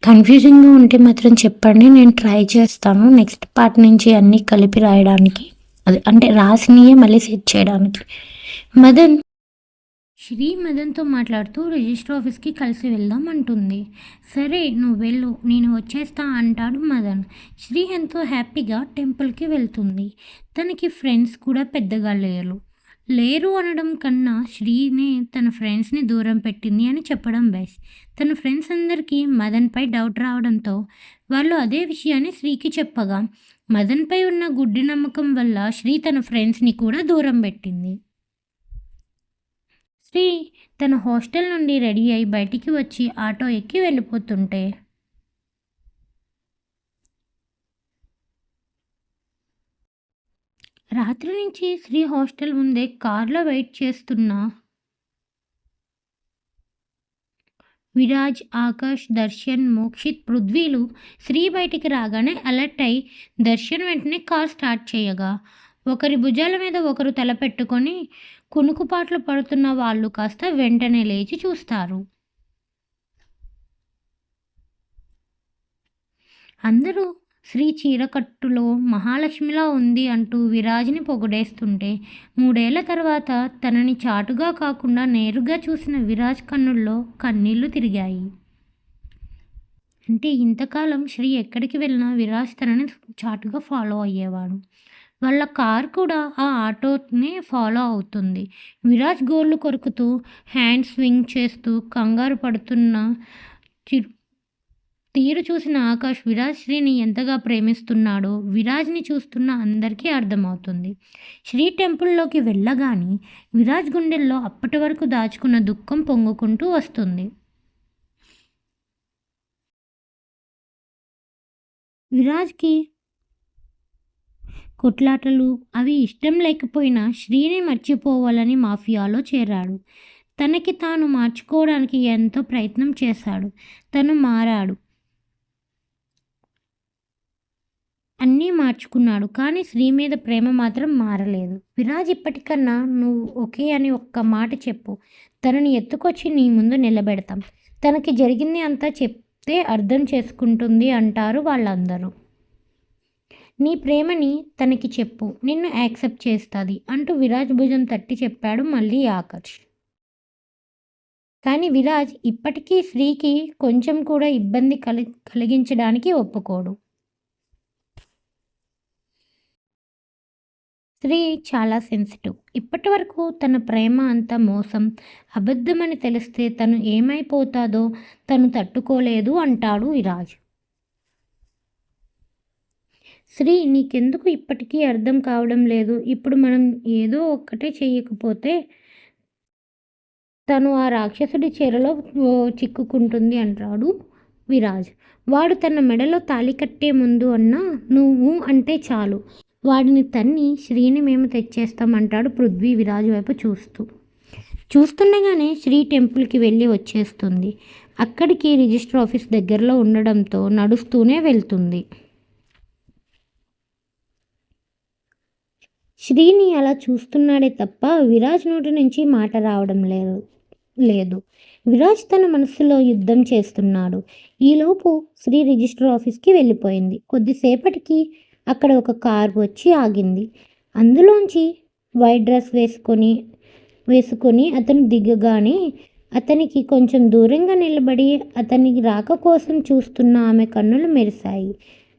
కన్‌ఫ్యూజింగ్‌గా ఉంటే మాత్రం చెప్పండి. నేను ట్రై చేస్తాను నెక్స్ట్ పార్ట్ నుంచి అన్నీ కలిపి రాయడానికి. అంటే రాసినయే మళ్ళీ సెట్ చేయడానికి. మదన్ మదన్తో మాట్లాడుతూ రిజిస్టర్ ఆఫీస్కి కలిసి వెళ్దాం అంటుంది. సరే నువ్వు వెళ్ళు, నేను వచ్చేస్తా అంటాడు మదన్. శ్రీ ఎంతో హ్యాపీగా టెంపుల్కి వెళ్తుంది. తనకి ఫ్రెండ్స్ కూడా పెద్దగా లేరు అనడం కన్నా శ్రీనే తన ఫ్రెండ్స్ని దూరం పెట్టింది అని చెప్పడం బెస్ట్. తన ఫ్రెండ్స్ అందరికీ మదన్పై డౌట్ రావడంతో వాళ్ళు అదే విషయాన్ని శ్రీకి చెప్పగా మదన్పై ఉన్న గుడ్డి నమ్మకం వల్ల శ్రీ తన ఫ్రెండ్స్ని కూడా దూరం పెట్టింది. శ్రీ తన హాస్టల్ నుండి రెడీ అయి బయటికి వచ్చి ఆటో ఎక్కి వెళ్ళిపోతుంటే రాత్రి నుంచి శ్రీ హాస్టల్ ముందే కార్లో వెయిట్ చేస్తున్న విరాజ్, ఆకాష్, దర్శన్, మోక్షిత్, పృథ్వీలు శ్రీ బయటికి రాగానే అలర్ట్ అయి దర్శన్ వెంటనే కార్ స్టార్ట్ చేయగా ఒకరి భుజాల మీద ఒకరు తల పెట్టుకొని కునుకుపాట్లు పడుతున్న వాళ్ళు కాస్త వెంటనే లేచి చూస్తారు. అందరూ శ్రీ చీరకట్టులో మహాలక్ష్మిలా ఉంది అంటూ విరాజ్ని పొగిడేస్తుంటే 3 ఏళ్ల తర్వాత తనని చాటుగా కాకుండా నేరుగా చూసిన విరాజ్ కన్నుల్లో కన్నీళ్లు తిరిగాయి. అంటే ఇంతకాలం శ్రీ ఎక్కడికి వెళ్ళినా విరాజ్ తనని చాటుగా ఫాలో అయ్యేవాడు. వాళ్ళ కార్ కూడా ఆ ఆటోనే ఫాలో అవుతుంది. విరాజ్ గోర్లు కొరుకుతూ హ్యాండ్ స్వింగ్ చేస్తూ కంగారు పడుతున్న తీరు చూసిన ఆకాష్ విరాజ్ శ్రీని ఎంతగా ప్రేమిస్తున్నాడో విరాజ్ని చూస్తున్న అందరికీ అర్థమవుతుంది. శ్రీ టెంపుల్లోకి వెళ్ళగానే విరాజ్ గుండెల్లో అప్పటి వరకు దాచుకున్న దుఃఖం పొంగుకుంటూ వస్తుంది. విరాజ్కి కొట్లాటలు అవి ఇష్టం లేకపోయినా శ్రీని మర్చిపోవాలని మాఫియాలో చేరాడు. తనకి తాను మార్చుకోవడానికి ఎంతో ప్రయత్నం చేశాడు. తను మారాడు, అన్నీ మార్చుకున్నాడు. కానీ శ్రీ మీద ప్రేమ మాత్రం మారలేదు. విరాజ్ ఇప్పటికన్నా నువ్వు ఓకే అని ఒక్క మాట చెప్పు, తనని ఎత్తుకొచ్చి నీ ముందు నిలబెడతాం. తనకి జరిగింది అంతా చెప్తే అర్థం చేసుకుంటుంది అంటారు వాళ్ళందరూ. నీ ప్రేమని తనకి చెప్పు, నిన్ను యాక్సెప్ట్ చేస్తుంది అంటూ విరాజ్ భుజం తట్టి చెప్పాడు మళ్ళీ ఆకర్ష్. కానీ విరాజ్ ఇప్పటికీ శ్రీకి కొంచెం కూడా ఇబ్బంది కలిగించడానికి ఒప్పుకోడు. శ్రీ చాలా సెన్సిటివ్. ఇప్పటి వరకు తన ప్రేమ అంతా మోసం, అబద్ధమని తెలిస్తే తను ఏమైపోతాదో తను తట్టుకోలేదు అంటాడు విరాజ్. శ్రీ నీకెందుకు ఇప్పటికీ అర్థం కావడం లేదు? ఇప్పుడు మనం ఏదో ఒక్కటే చెయ్యకపోతే తను ఆ రాక్షసుడి చీరలో చిక్కుకుంటుంది అంటాడు విరాజ్. వాడు తన మెడలో తాళి కట్టే ముందు అన్నా నువ్వు అంటే చాలు, వాడిని తన్ని శ్రీని మేము తెచ్చేస్తామంటాడు పృథ్వీ విరాజ్ వైపు చూస్తుండగానే శ్రీ టెంపుల్కి వెళ్ళి వచ్చేస్తుంది. అక్కడికి రిజిస్టర్ ఆఫీస్ దగ్గరలో ఉండడంతో నడుస్తూనే వెళ్తుంది. శ్రీని అలా చూస్తున్నాడే తప్ప విరాజ్ నోటి నుంచి మాట రావడం లేదు. విరాజ్ తన మనసులో యుద్ధం చేస్తున్నాడు. ఈలోపు శ్రీ రిజిస్టర్ ఆఫీస్కి వెళ్ళిపోయింది. కొద్దిసేపటికి అక్కడ ఒక కార్ వచ్చి ఆగింది. అందులోంచి వైట్ డ్రెస్ వేసుకొని అతను దిగగానే అతనికి కొంచెం దూరంగా నిలబడి అతని రాక కోసం చూస్తున్న ఆమె కన్నులు మెరిశాయి.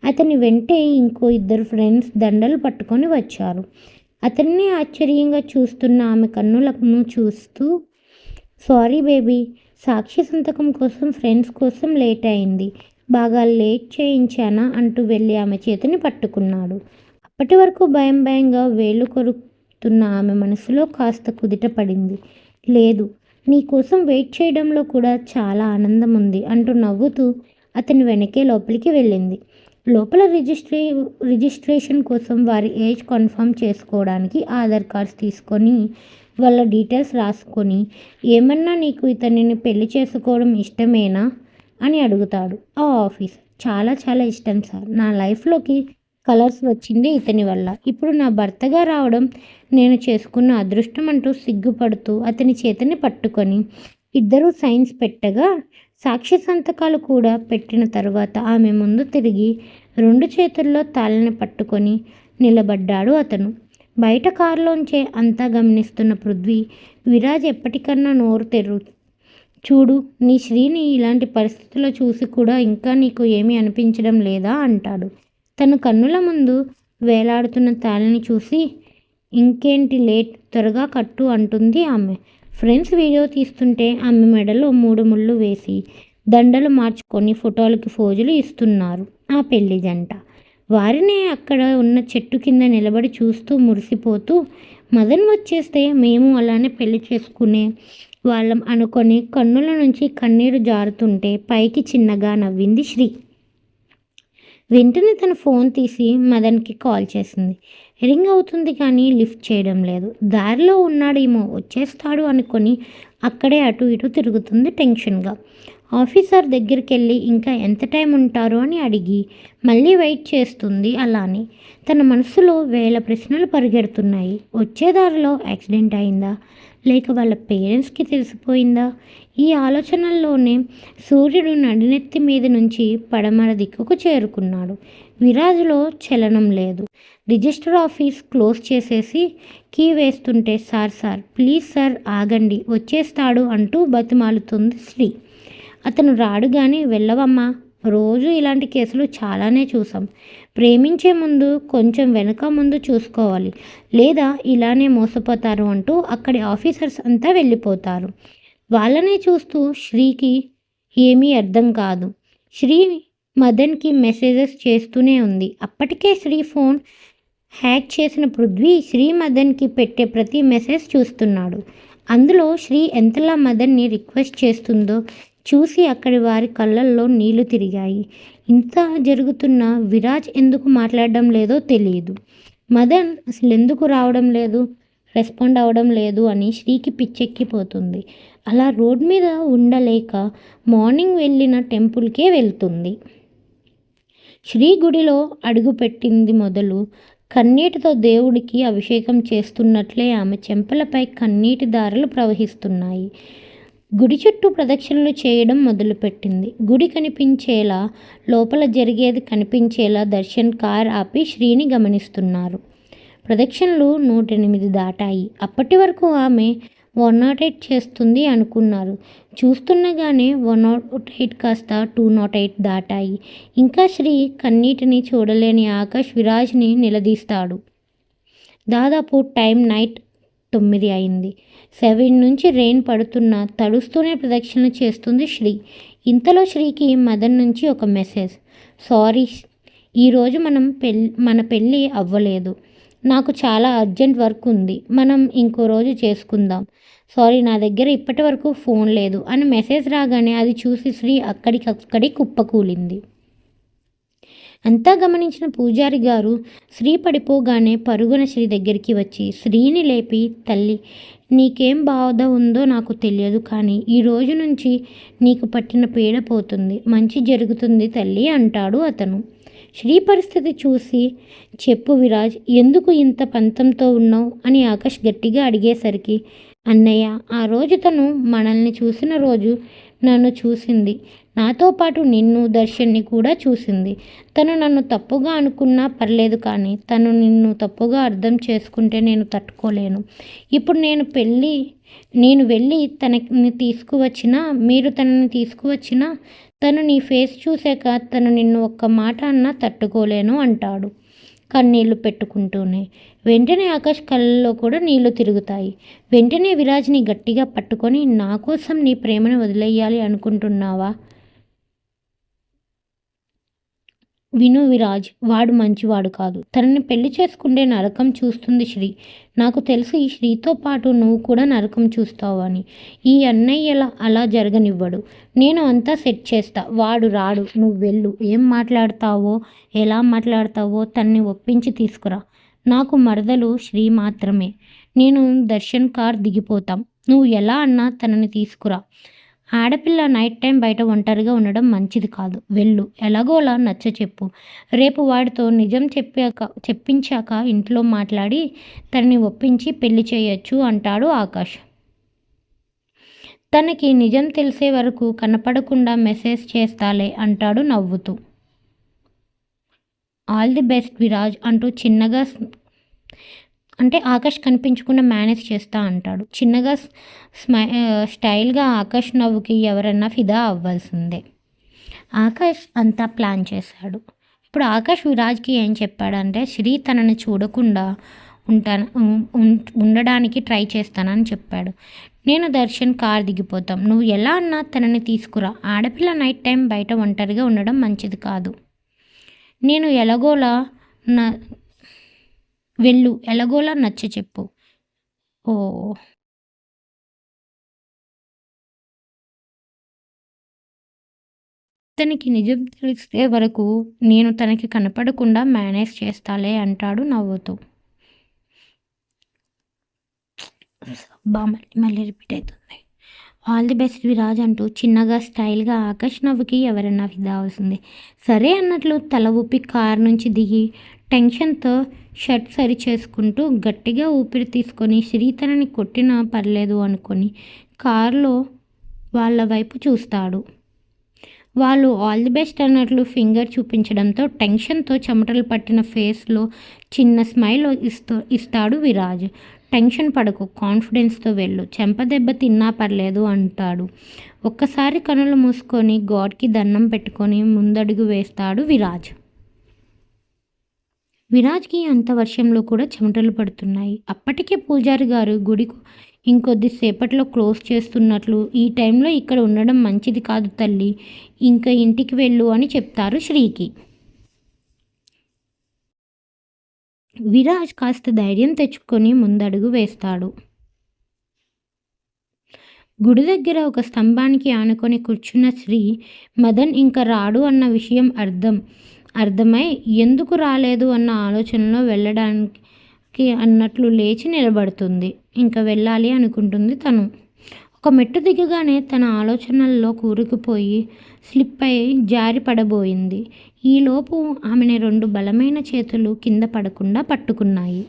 అతని వెంటే ఇంకో 2 ఫ్రెండ్స్ దండలు పట్టుకొని వచ్చారు. అతన్ని ఆశ్చర్యంగా చూస్తున్న ఆమె కన్నులను చూస్తూ, సారీ బేబీ, సాక్షి సంతకం కోసం ఫ్రెండ్స్ కోసం లేట్ అయింది, బాగా లేట్ చేయించానా అంటూ వెళ్ళి ఆమె చేతిని పట్టుకున్నాడు. అప్పటి వరకు భయంగా వేళ్ళు కొరుకుతున్న ఆమె మనసులో కాస్త కుదిట పడింది. లేదు, నీ కోసం వెయిట్ చేయడంలో కూడా చాలా ఆనందం ఉంది అంటూ నవ్వుతూ అతని వెనకే లోపలికి వెళ్ళింది. లోపల రిజిస్ట్రేషన్ కోసం వారి ఏజ్ కన్ఫర్మ్ చేసుకోవడానికి ఆధార్ కార్డ్స్ తీసుకొని వాళ్ళ డీటెయిల్స్ రాసుకొని, ఏమన్నా నీకు ఇతనిని పెళ్లి చేసుకోవడం ఇష్టమేనా అని అడుగుతాడు. ఆ ఆఫీసర్, చాలా చాలా ఇష్టం సార్. నా లైఫ్లోకి కలర్స్ వచ్చింది ఇతని వల్ల. ఇప్పుడు నా భర్తగా రావడం నేను చేసుకున్న అదృష్టం అంటూ సిగ్గుపడుతూ అతని చేతిని పట్టుకొని ఇద్దరూ సైన్స్ పెట్టగా, సాక్షి సంతకాలు కూడా పెట్టిన తర్వాత ఆమె ముందు తిరిగి 2 చేతుల్లో తాళిని పట్టుకొని నిలబడ్డాడు అతను. బయట కారులోంచే అంతా గమనిస్తున్న పృథ్వీ, విరాజ్ ఎప్పటికన్నా నోరు చూడు, నీ శ్రీని ఇలాంటి పరిస్థితుల్లో చూసి కూడా ఇంకా నీకు ఏమీ అనిపించడం లేదా అంటాడు. తన కన్నుల ముందు వేలాడుతున్న తాళిని చూసి, ఇంకేంటి లేట్, త్వరగా కట్టు అంటుంది ఆమె. ఫ్రెండ్స్ వీడియో తీస్తుంటే ఆమె మెడలో 3 ముళ్ళు వేసి దండలు మార్చుకొని ఫోటోలకి ఫోజులు ఇస్తున్నారు ఆ పెళ్లి జంట. వారినే అక్కడ ఉన్న చెట్టు కింద నిలబడి చూస్తూ మురిసిపోతూ, మదన్ వచ్చేస్తే మేము అలానే పెళ్లి చేసుకునే వాళ్ళం అనుకొని కన్నుల నుంచి కన్నీరు జారుతుంటే పైకి చిన్నగా నవ్వింది శ్రీ. వెంటనే తన ఫోన్ తీసి మదన్కి కాల్ చేసింది. రింగ్ అవుతుంది కానీ లిఫ్ట్ చేయడం లేదు. దారిలో ఉన్నాడేమో, వచ్చేస్తాడు అనుకొని అక్కడే అటు ఇటు తిరుగుతుంది టెన్షన్గా. ఆఫీసర్ దగ్గరికి వెళ్ళి ఇంకా ఎంత టైం ఉంటారు అని అడిగి మళ్ళీ వెయిట్ చేస్తుంది. అలానే తన మనసులో వేల ప్రశ్నలు పరిగెడుతున్నాయి. వచ్చే దారిలో యాక్సిడెంట్ అయిందా, లేక వాళ్ళ పేరెంట్స్కి తెలిసిపోయిందా? ఈ ఆలోచనల్లోనే సూర్యుడు నడినెత్తి మీద నుంచి పడమర దిక్కుకు చేరుకున్నాడు. విరాజ్లో చలనం లేదు. రిజిస్టర్ ఆఫీస్ క్లోజ్ చేసేసి కీ వేస్తుంటే, సార్ ప్లీజ్ సార్ ఆగండి, వచ్చేస్తాడు అంటూ బతిమాలుతుంది శ్రీ. అతను రాడు కానీ వెళ్ళవమ్మా, రోజు ఇలాంటి కేసులు చాలానే చూసాం. ప్రేమించే ముందు కొంచెం వెనక ముందు చూసుకోవాలి, లేదా ఇలానే మోసపోతారు అంటూ అక్కడి ఆఫీసర్స్ అంతా వెళ్ళిపోతారు. వాళ్ళనే చూస్తూ శ్రీకి ఏమీ అర్థం కాదు. శ్రీ మదన్కి మెసేజెస్ చేస్తూనే ఉంది. అప్పటికే శ్రీ ఫోన్ హ్యాక్ చేసిన పృథ్వీ శ్రీ మదన్కి పెట్టే ప్రతి మెసేజ్ చూస్తున్నాడు. అందులో శ్రీ ఎంతలా మదన్ని రిక్వెస్ట్ చేస్తుందో చూసి అక్కడి వారి కళ్ళల్లో నీళ్లు తిరిగాయి. ఇంత జరుగుతున్న విరాజ్ ఎందుకు మాట్లాడడం లేదో తెలియదు. మదన్ అసలు ఎందుకు రావడం లేదు, రెస్పాండ్ అవ్వడం లేదు అని శ్రీకి పిచ్చెక్కిపోతుంది. అలా రోడ్ మీద ఉండలేక మార్నింగ్ వెళ్ళిన టెంపుల్కే వెళ్తుంది. శ్రీ గుడిలో అడుగుపెట్టింది మొదలు కన్నీటితో దేవుడికి అభిషేకం చేస్తున్నట్లే ఆమె చెంపలపై కన్నీటి దారలు ప్రవహిస్తున్నాయి. గుడి చుట్టూ ప్రదక్షిణలు చేయడం మొదలుపెట్టింది. గుడి కనిపించేలా, లోపల జరిగేది కనిపించేలా దర్శన్ కార్ ఆపి శ్రీని గమనిస్తున్నారు. ప్రదక్షిణలు 108 దాటాయి. అప్పటి వరకు ఆమె 108 చేస్తుంది అనుకున్నారు. చూస్తుండగానే 108 కాస్త 208 దాటాయి. ఇంకా శ్రీ కన్నీటిని చూడలేని ఆకాష్ విరాజ్ని నిలదీస్తాడు. దాదాపు టైం నైట్ 9 అయింది. 7 నుంచి రెయిన్ పడుతున్నా తడుస్తూనే ప్రదక్షిణ చేస్తుంది శ్రీ. ఇంతలో శ్రీకి మదన్ నుంచి ఒక మెసేజ్. సారీ, ఈరోజు మన పెళ్ళి అవ్వలేదు. నాకు చాలా అర్జెంట్ వర్క్ ఉంది, మనం ఇంకో రోజు చేసుకుందాం. సారీ, నా దగ్గర ఇప్పటి వరకు ఫోన్ లేదు అని మెసేజ్ రాగానే అది చూసి శ్రీ అక్కడికక్కడి కుప్పకూలింది. అంతా గమనించిన పూజారి గారు శ్రీ పడిపోగానే పరుగున శ్రీ దగ్గరికి వచ్చి శ్రీని లేపి, తల్లి, నీకేం బాధ ఉందో నాకు తెలియదు, కానీ ఈ రోజు నుంచి నీకు పట్టిన పీడ పోతుంది, మంచి జరుగుతుంది తల్లి అంటాడు అతను. శ్రీ పరిస్థితి చూసి, చెప్పు విరాజ్, ఎందుకు ఇంత పంతంతో ఉన్నావు అని ఆకాష్ గట్టిగా అడిగేసరికి, అన్నయ్య, ఆ రోజు తను మనల్ని చూసిన రోజు నన్ను చూసింది. నాతో పాటు నిన్ను, దర్శన్ని కూడా చూసింది. తను నన్ను తప్పుగా అనుకున్నా పర్లేదు, కానీ తను నిన్ను తప్పుగా అర్థం చేసుకుంటే నేను తట్టుకోలేను. ఇప్పుడు నేను వెళ్ళి తనని తీసుకువచ్చినా, మీరు తనని తీసుకువచ్చినా, తను నీ ఫేస్ చూశాక తను నిన్ను ఒక్క మాట అన్నా తట్టుకోలేను అంటాడు కన్నీళ్లు పెట్టుకుంటూనే. వెంటనే ఆకాష్ కళ్ళల్లో కూడా నీళ్లు తిరుగుతాయి. వెంటనే విరాజ్ని గట్టిగా పట్టుకొని, నా కోసం నీ ప్రేమను వదిలేయాలి అనుకుంటున్నావా? విను విరాజ్, వాడు మంచివాడు కాదు. తనని పెళ్లి చేసుకుంటే నరకం చూస్తుంది శ్రీ. నాకు తెలిసి శ్రీతో పాటు నువ్వు కూడా నరకం చూస్తావు అని. ఈ అన్నయ్య అలా జరగనివ్వడు. నేను అంతా సెట్ చేస్తా. వాడు రాడు, నువ్వు వెళ్ళు. ఏం మాట్లాడతావో, ఎలా మాట్లాడతావో తన్ని ఒప్పించి తీసుకురా. నాకు మరదలు శ్రీ మాత్రమే. నేను దర్శన్ కార్ దిగిపోతాం. నువ్వు ఎలా అన్నా తనని తీసుకురా. ఆడపిల్ల నైట్ టైం బయట ఒంటరిగా ఉండడం మంచిది కాదు. వెళ్ళు, ఎలాగోలా నచ్చచెప్పు. రేపు వాడితో నిజం చెప్పించాక ఇంట్లో మాట్లాడి తనని ఒప్పించి పెళ్లి చేయొచ్చు అంటాడు ఆకాష్. తనకి నిజం తెలిసే వరకు కనపడకుండా మెసేజ్ చేస్తాలే అంటాడు నవ్వుతూ. ఆల్ ది బెస్ట్ విరాజ్ అంటూ చిన్నగా అంటే ఆకాష్ కనిపించకుండా మేనేజ్ చేస్తా అంటాడు. చిన్నగా స్టైల్గా ఆకాష్ నవ్వుకి ఎవరన్నా ఫిదా అవ్వాల్సిందే. ఆకాష్ అంతా ప్లాన్ చేశాడు. ఇప్పుడు ఆకాష్ విరాజ్కి ఏం చెప్పాడంటే శ్రీ తనని చూడకుండా ఉండడానికి ట్రై చేస్తానని చెప్పాడు. నేను దర్శన్ కార్ దిగిపోతాం. నువ్వు ఎలా అన్నా తనని తీసుకురా. ఆడపిల్ల నైట్ టైం బయట ఒంటరిగా ఉండడం మంచిది కాదు. నేను ఎలాగోలా వెళ్ళు, ఎలాగోలా నచ్చచెప్పు. ఓ తనకి నిజం తెలిసే వరకు నేను తనకి కనపడకుండా మేనేజ్ చేస్తాలే అంటాడు నవ్వుతూ. మళ్ళీ రిపీట్ అవుతుంది. ఆల్ ది బెస్ట్ విరాజ్ అంటూ చిన్నగా స్టైల్గా ఆకాష్ నవ్వుకి ఎవరన్నా ఫిదా అవుతుంది. సరే అన్నట్లు తల ఊపి కారు నుంచి దిగి టెన్షన్తో షర్ట్ సరి చేసుకుంటూ గట్టిగా ఊపిరి తీసుకొని శ్రీ తనని కొట్టినా పర్లేదు అనుకొని కారులో వాళ్ళ వైపు చూస్తాడు. వాళ్ళు ఆల్ ది బెస్ట్ అన్నట్లు ఫింగర్ చూపించడంతో టెన్షన్తో చెమటలు పట్టిన ఫేస్లో చిన్న స్మైల్ ఇస్తాడు విరాజ్. టెన్షన్ పడకు, కాన్ఫిడెన్స్తో వెళ్ళు, చెంపదెబ్బ తిన్నా పర్లేదు అంటాడు. ఒక్కసారి కనులు మూసుకొని గాడ్కి దండం పెట్టుకొని ముందడుగు వేస్తాడు విరాజ్. విరాజ్కి అంత వర్షంలో కూడా చెమటలు పడుతున్నాయి. అప్పటికే పూజారి గారు గుడి ఇంకొద్దిసేపట్లో క్లోజ్ చేస్తున్నట్లు, ఈ టైంలో ఇక్కడ ఉండడం మంచిది కాదు తల్లి, ఇంకా ఇంటికి వెళ్ళు అని చెప్తారు శ్రీకి. విరాజ్ కాస్త ధైర్యం తెచ్చుకొని ముందడుగు వేస్తాడు. గుడి దగ్గర ఒక స్తంభానికి ఆనుకొని కూర్చున్న శ్రీ మదన్ ఇంకా రాడు అన్న విషయం అర్థమై ఎందుకు రాలేదు అన్న ఆలోచనలో వెళ్ళడానికి అన్నట్లు లేచి నిలబడుతుంది. ఇంకా వెళ్ళాలి అనుకుంటుంది తను. ఒక మెట్టు దిగగానే తన ఆలోచనల్లో కూరుకుపోయి స్లిప్ అయి జారి పడబోయింది. ఈలోపు ఆమెని 2 బలమైన చేతులు కింద పడకుండా పట్టుకున్నాయి.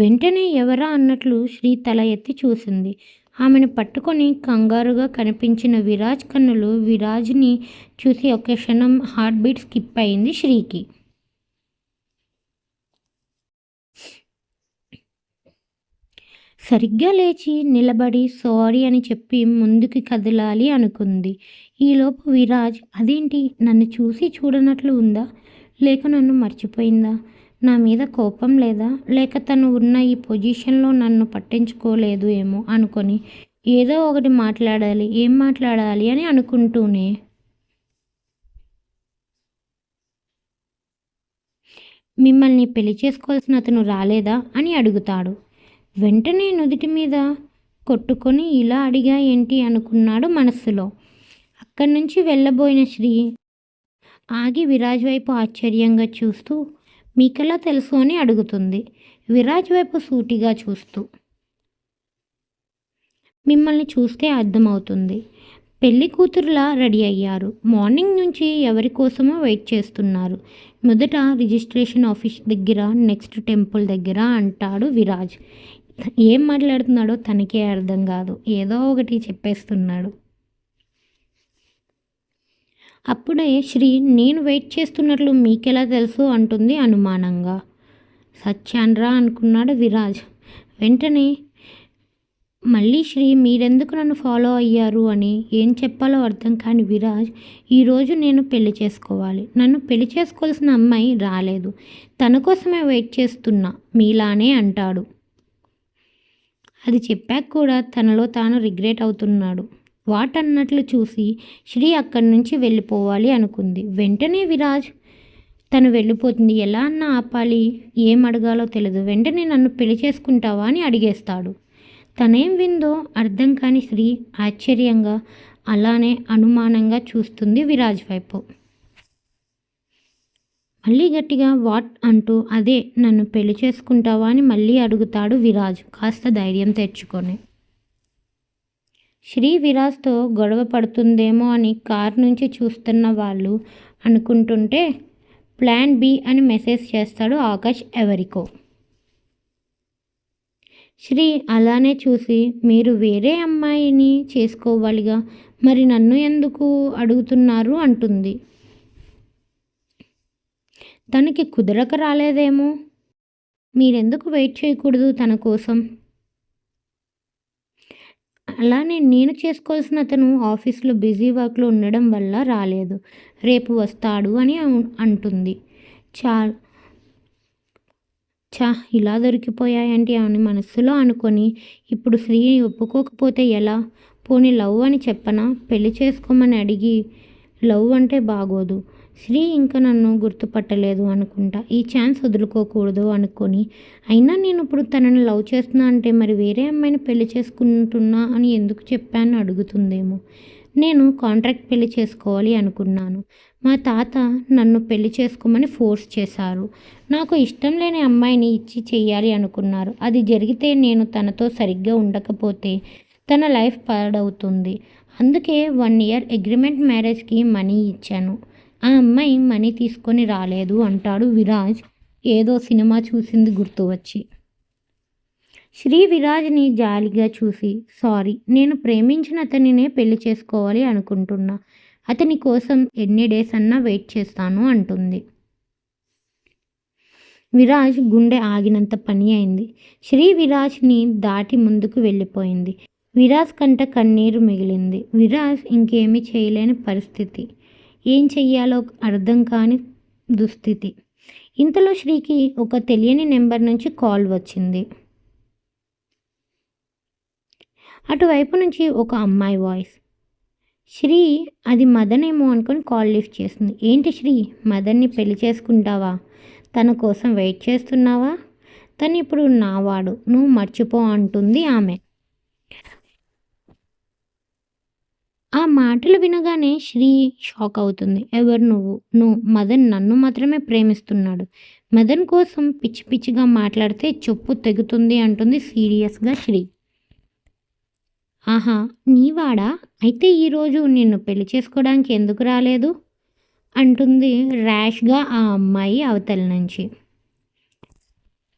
వెంటనే ఎవరా అన్నట్లు శ్రీ తల ఎత్తి చూసింది. ఆమెను పట్టుకొని కంగారుగా కనిపించిన విరాజ్ కన్నులు విరాజ్ని చూసి ఒక క్షణం హార్ట్ బీట్ స్కిప్ అయింది శ్రీకి. సరిగ్గా లేచి నిలబడి సారీ అని చెప్పి ముందుకి కదలాలి అనుకుంది. ఈలోపు విరాజ్ అదేంటి, నన్ను చూసి చూడనట్లు ఉందా, లేక నన్ను మర్చిపోయిందా, నా మీద కోపం లేదా, లేక తను ఉన్న ఈ పొజిషన్లో నన్ను పట్టించుకోలేదు ఏమో అనుకొని ఏదో ఒకటి మాట్లాడాలి, ఏం మాట్లాడాలి అని అనుకుంటూనే మిమ్మల్ని పెళ్లి చేసుకోవాల్సిన అతను రాలేదా అని అడుగుతాడు. వెంటనే నుదుటి మీద కొట్టుకొని ఇలా అడిగా ఏంటి అనుకున్నాడు మనస్సులో. అక్కడి నుంచి వెళ్ళబోయిన శ్రీ ఆగి విరాజ్ వైపు ఆశ్చర్యంగా చూస్తూ మీకెలా తెలుసు అని అడుగుతుంది. విరాజ్ వైపు సూటిగా చూస్తూ మిమ్మల్ని చూస్తే అర్థమవుతుంది. పెళ్లి కూతురులా రెడీ అయ్యారు. మార్నింగ్ నుంచి ఎవరి కోసమో వెయిట్ చేస్తున్నారు. మొదట రిజిస్ట్రేషన్ ఆఫీస్ దగ్గర, నెక్స్ట్ టెంపుల్ దగ్గర అంటాడు విరాజ్. ఏం మాట్లాడుతున్నాడో తనకే అర్థం కాదు, ఏదో ఒకటి చెప్పేస్తున్నాడు. అప్పుడే శ్రీ నేను వెయిట్ చేస్తున్నట్లు మీకెలా తెలుసు అంటుంది అనుమానంగా. సత్యాన్రా అనుకున్నాడు విరాజ్. వెంటనే మళ్ళీ శ్రీ మీరెందుకు నన్ను ఫాలో అయ్యారు అని ఏం చెప్పాలో అర్థం కాని విరాజ్ ఈరోజు నేను పెళ్లి చేసుకోవాలి, నన్ను పెళ్లి చేసుకోవాల్సిన అమ్మాయి రాలేదు, తన కోసమే వెయిట్ చేస్తున్నా మీలానే అంటాడు. అది చెప్పాక కూడా తనలో తాను రిగ్రెట్ అవుతున్నాడు. వాటన్నట్లు చూసి శ్రీ అక్కడి నుంచి వెళ్ళిపోవాలి అనుకుంది. వెంటనే విరాజ్ తను వెళ్ళిపోతుంది. ఎలా అన్నా ఆపాలి, ఏం అడగాలో తెలియదు. వెంటనే నన్ను పెళ్లి చేసుకుంటావా అని అడిగేస్తాడు. తనేం విందో అర్థం కాని శ్రీ ఆశ్చర్యంగా అలానే అనుమానంగా చూస్తుంది విరాజ్ వైపు. మళ్ళీ గట్టిగా వాట్ అంటూ అదే నన్ను పెళ్లి చేసుకుంటావా అని మళ్ళీ అడుగుతాడు విరాజ్ కాస్త ధైర్యం తెచ్చుకొని. శ్రీ విరాజ్తో గొడవ పడుతుందేమో అని కార్ నుంచి చూస్తున్న వాళ్ళు అనుకుంటుంటే ప్లాన్ బి అని మెసేజ్ చేస్తాడు ఆకాష్ ఎవరికో. శ్రీ అలానే చూసి మీరు వేరే అమ్మాయిని చేసుకోవాలిగా, మరి నన్ను ఎందుకు అడుగుతున్నారు అంటుంది. తనకి కుదరక రాలేదేమో, మీరెందుకు వెయిట్ చేయకూడదు తన కోసం. అలానే నేను చేసుకోవాల్సిన అతను ఆఫీస్లో బిజీ వర్క్లో ఉండడం వల్ల రాలేదు, రేపు వస్తాడు అని అంటుంది. చా ఇలా దొరికిపోయాయంటే అని మనస్సులో అనుకొని ఇప్పుడు శ్రీని ఒప్పుకోకపోతే ఎలా, పోనీ లవ్ అని చెప్పనా, పెళ్లి చేసుకోమని అడిగి లవ్ అంటే బాగోదు, శ్రీ ఇంకా నన్ను గుర్తుపట్టలేదు అనుకుంటా, ఈ ఛాన్స్ వదులుకోకూడదు అనుకొని, అయినా నేను ఇప్పుడు తనని లవ్ చేస్తున్నా అంటే మరి వేరే అమ్మాయిని పెళ్లి చేసుకుంటున్నా అని ఎందుకు చెప్పాను అడుగుతుందేమో. నేను కాంట్రాక్ట్ పెళ్లి చేసుకోవాలి అనుకున్నాను, మా తాత నన్ను పెళ్లి చేసుకోమని ఫోర్స్ చేశారు, నాకు ఇష్టం లేని అమ్మాయిని ఇచ్చి చెయ్యాలి అనుకున్నారు, అది జరిగితే నేను తనతో సరిగ్గా ఉండకపోతే తన లైఫ్ పాడవుతుంది, అందుకే 1 ఇయర్ అగ్రిమెంట్ మ్యారేజ్కి మనీ ఇచ్చాను, ఆ అమ్మాయి మనీ తీసుకొని రాలేదు అంటాడు విరాజ్ ఏదో సినిమా చూసింది గుర్తు వచ్చి. శ్రీ విరాజ్ని జాలిగా చూసి సారీ, నేను ప్రేమించిన అతనినే పెళ్లి చేసుకోవాలి అనుకుంటున్నా, అతని కోసం ఎన్ని డేస్ అన్నా వెయిట్ చేస్తాను అంటుంది. విరాజ్ గుండె ఆగినంత పని అయింది. శ్రీ విరాజ్ని దాటి ముందుకు వెళ్ళిపోయింది. విరాజ్ కంట కన్నీరు మిగిలింది. విరాజ్ ఇంకేమీ చేయలేని పరిస్థితి, ఏం చెయ్యాలో అర్థం కాని దుస్థితి. ఇంతలో శ్రీకి ఒక తెలియని నెంబర్ నుంచి కాల్ వచ్చింది. అటువైపు నుంచి ఒక అమ్మాయి వాయిస్. శ్రీ అది మదన్ ఏమో అనుకొని కాల్ లిఫ్ట్ చేస్తుంది. ఏంటి శ్రీ, మదన్ని పెళ్లి చేసుకుంటావా, తన కోసం వెయిట్ చేస్తున్నావా, తను ఇప్పుడు నావాడు, నువ్వు మర్చిపో అంటుంది ఆమె. ఆ మాటలు వినగానే శ్రీ షాక్ అవుతుంది. ఎవరు నువ్వు మదన్ నన్ను మాత్రమే ప్రేమిస్తున్నాడు, మదన్ కోసం పిచ్చి పిచ్చిగా మాట్లాడితే చెప్పు తెగుతుంది అంటుంది సీరియస్గా శ్రీ. ఆహా నీవాడా, అయితే ఈరోజు నిన్ను పెళ్లి చేసుకోవడానికి ఎందుకు రాలేదు అంటుంది ర్యాష్గా ఆ అమ్మాయి అవతల నుంచి.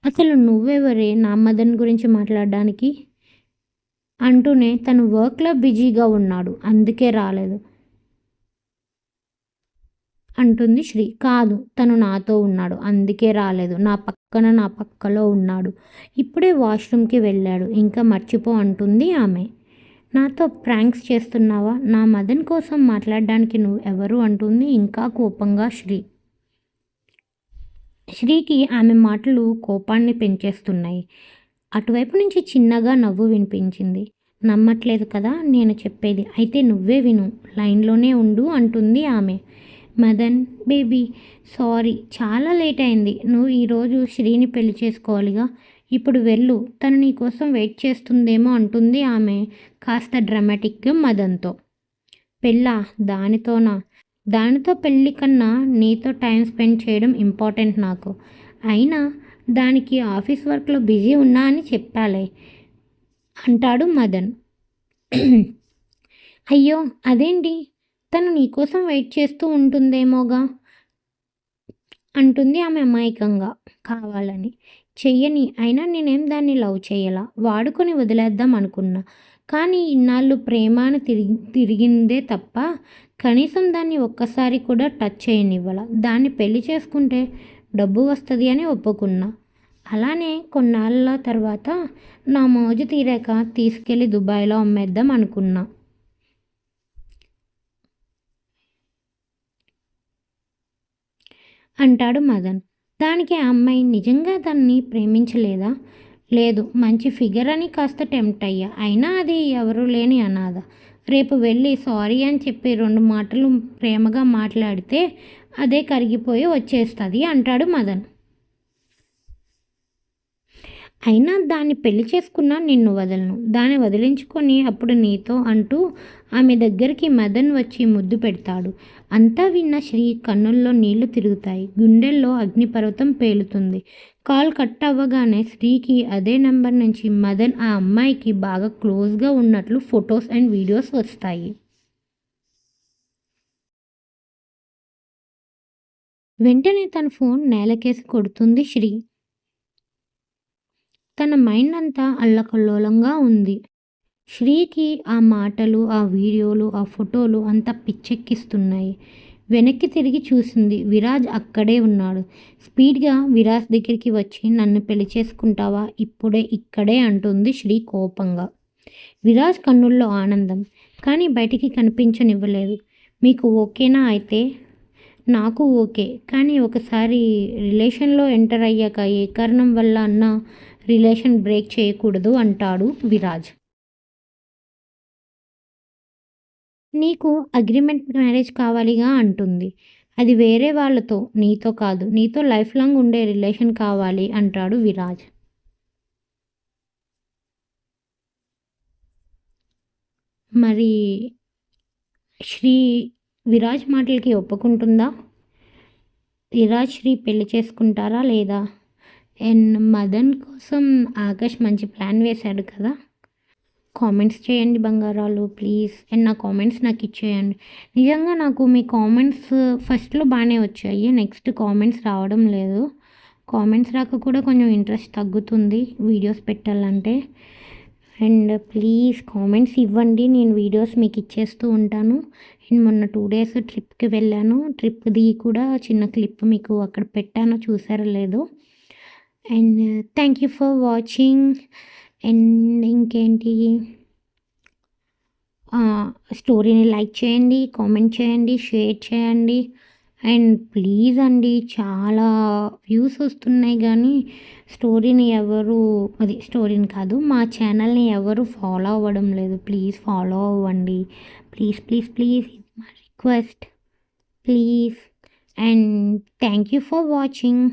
అసలు నువ్వెవరే నా మదన్ గురించి మాట్లాడడానికి అంటూనే తను వర్క్లో బిజీగా ఉన్నాడు అందుకే రాలేదు అంటుంది శ్రీ. కాదు, తను నాతో ఉన్నాడు అందుకే రాలేదు, నా పక్కలో ఉన్నాడు, ఇప్పుడే వాష్రూమ్కి వెళ్ళాడు, ఇంకా మర్చిపో అంటుంది ఆమె. నాతో ప్రాంక్స్ చేస్తున్నావా, నా మదన్ కోసం మాట్లాడడానికి నువ్వు ఎవరు అంటుంది ఇంకా కోపంగా శ్రీ. శ్రీకి ఆమె మాటలు కోపాన్ని పెంచేస్తున్నాయి. అటువైపు నుంచి చిన్నగా నవ్వు వినిపించింది. నమ్మట్లేదు కదా నేను చెప్పేది, అయితే నువ్వే విను, లైన్లోనే ఉండు అంటుంది ఆమె. మదన్ బేబీ సారీ, చాలా లేట్ అయింది, నువ్వు ఈరోజు శ్రీని పెళ్లి చేసుకోవాలిగా, ఇప్పుడు వెళ్ళు, తను నీ కోసం వెయిట్ చేస్తుందేమో అంటుంది ఆమె కాస్త డ్రామాటిక్గా మదన్తో. పెళ్ళా, దానితో పెళ్ళి కన్నా నీతో టైం స్పెండ్ చేయడం ఇంపార్టెంట్ నాకు, అయినా దానికి ఆఫీస్ వర్క్లో బిజీ ఉన్నా అని చెప్పాలే అంటాడు మదన్. అయ్యో అదేంటి, తను నీకోసం వెయిట్ చేస్తూ ఉంటుందేమోగా అంటుంది ఆమె అమాయకంగా. కావాలని చెయ్యని, అయినా నేనేం దాన్ని లవ్ చేయలా, వాడుకొని వదిలేద్దాం అనుకున్నా, కానీ ఇన్నాళ్ళు ప్రేమాను తిరిగిందే తప్ప కనీసం దాన్ని ఒక్కసారి కూడా టచ్ చేయనివ్వాల, దాన్ని పెళ్లి చేసుకుంటే డబ్బు వస్తుంది అని ఒప్పుకున్నా, అలానే కొన్నాళ్ళ తర్వాత నా మోజు తీరాక తీసుకెళ్ళి దుబాయ్లో అమ్మేద్దాం అనుకున్నా అంటాడు మదన్. దానికి ఆ అమ్మాయి నిజంగా తనని ప్రేమించలేదా, లేదు మంచి ఫిగర్ అని కాస్త టెంప్ట్ అయ్యా, అయినా అది ఎవరు లేని అనాథ, రేపు వెళ్ళి సారీ అని చెప్పి 2 మాటలు ప్రేమగా మాట్లాడితే అదే కరిగిపోయి వచ్చేస్తుంది అంటాడు మదన్. అయినా దాన్ని పెళ్లి చేసుకున్నా నిన్ను వదలను, దాన్ని వదిలించుకొని అప్పుడు నీతో అంటూ ఆమె దగ్గరికి మదన్ వచ్చి ముద్దు పెడతాడు. అంతా విన్న శ్రీ కన్నుల్లో నీళ్లు తిరుగుతాయి, గుండెల్లో అగ్నిపర్వతం పేలుతుంది. కాల్ కట్ అవ్వగానే శ్రీకి అదే నెంబర్ నుంచి మదన్ ఆ అమ్మాయికి బాగా క్లోజ్గా ఉన్నట్లు ఫొటోస్ అండ్ వీడియోస్ వస్తాయి. వెంటనే తన ఫోన్ నేలకేసి కొడుతుంది శ్రీ. తన మైండ్ అంతా అల్లకల్లోలంగా ఉంది. శ్రీకి ఆ మాటలు, ఆ వీడియోలు, ఆ ఫోటోలు అంతా పిచ్చెక్కిస్తున్నాయి. వెనక్కి తిరిగి చూసింది. విరాజ్ అక్కడే ఉన్నాడు. స్పీడ్గా విరాజ్ దగ్గరికి వచ్చి నన్ను పెళ్లి చేసుకుంటావా ఇప్పుడే ఇక్కడే అంటుంది శ్రీ కోపంగా. విరాజ్ కన్నుల్లో ఆనందం, కానీ బయటికి కనిపించనివ్వలేదు. మీకు ఓకేనా అయితే? నాకు ఓకే, కానీ ఒకసారి రిలేషన్లో ఎంటర్ అయ్యాక ఏ కారణం వల్ల అన్నా రిలేషన్ బ్రేక్ చేయకూడదు అంటాడు విరాజ్. నీకు అగ్రిమెంట్ మ్యారేజ్ కావాలిగా అంటుంది. అది వేరే వాళ్ళతో, నీతో కాదు. నీతో లైఫ్ లాంగ్ ఉండే రిలేషన్ కావాలి అంటాడు విరాజ్. మరి శ్రీ విరాజ్ మాటలకి ఒప్పుకుంటుందా? విరాజ్ శ్రీ పెళ్లి చేసుకుంటారా లేదా? అండ్ మదన్ కోసం ఆకాష్ మంచి ప్లాన్ వేశాడు కదా. కామెంట్స్ చేయండి బంగారాలు ప్లీజ్. అండ్ నా కామెంట్స్ నాకు ఇచ్చేయండి. నిజంగా నాకు మీ కామెంట్స్ ఫస్ట్లో బాగానే వచ్చాయి, నెక్స్ట్ కామెంట్స్ రావడం లేదు. కామెంట్స్ రాక కూడా కొంచెం ఇంట్రెస్ట్ తగ్గుతుంది వీడియోస్ పెట్టాలంటే. అండ్ ప్లీజ్ కామెంట్స్ ఇవ్వండి, నేను వీడియోస్ మీకు ఇచ్చేస్తూ ఉంటాను. అండ్ మొన్న 2 days ట్రిప్కి వెళ్ళాను, ట్రిప్ది కూడా చిన్న క్లిప్ మీకు అక్కడ పెట్టాను, చూసారో లేదో. And thank you for watching. And ఇంకేంటి, స్టోరీని లైక్ చేయండి, కామెంట్ చేయండి, షేర్ చేయండి. అండ్ ప్లీజ్ అండి, చాలా వ్యూస్ వస్తున్నాయి కానీ స్టోరీని కాదు, మా ఛానల్ని ఎవరు ఫాలో అవ్వడం లేదు. ప్లీజ్ ఫాలో అవ్వండి, please please please, my request please. And thank you for watching.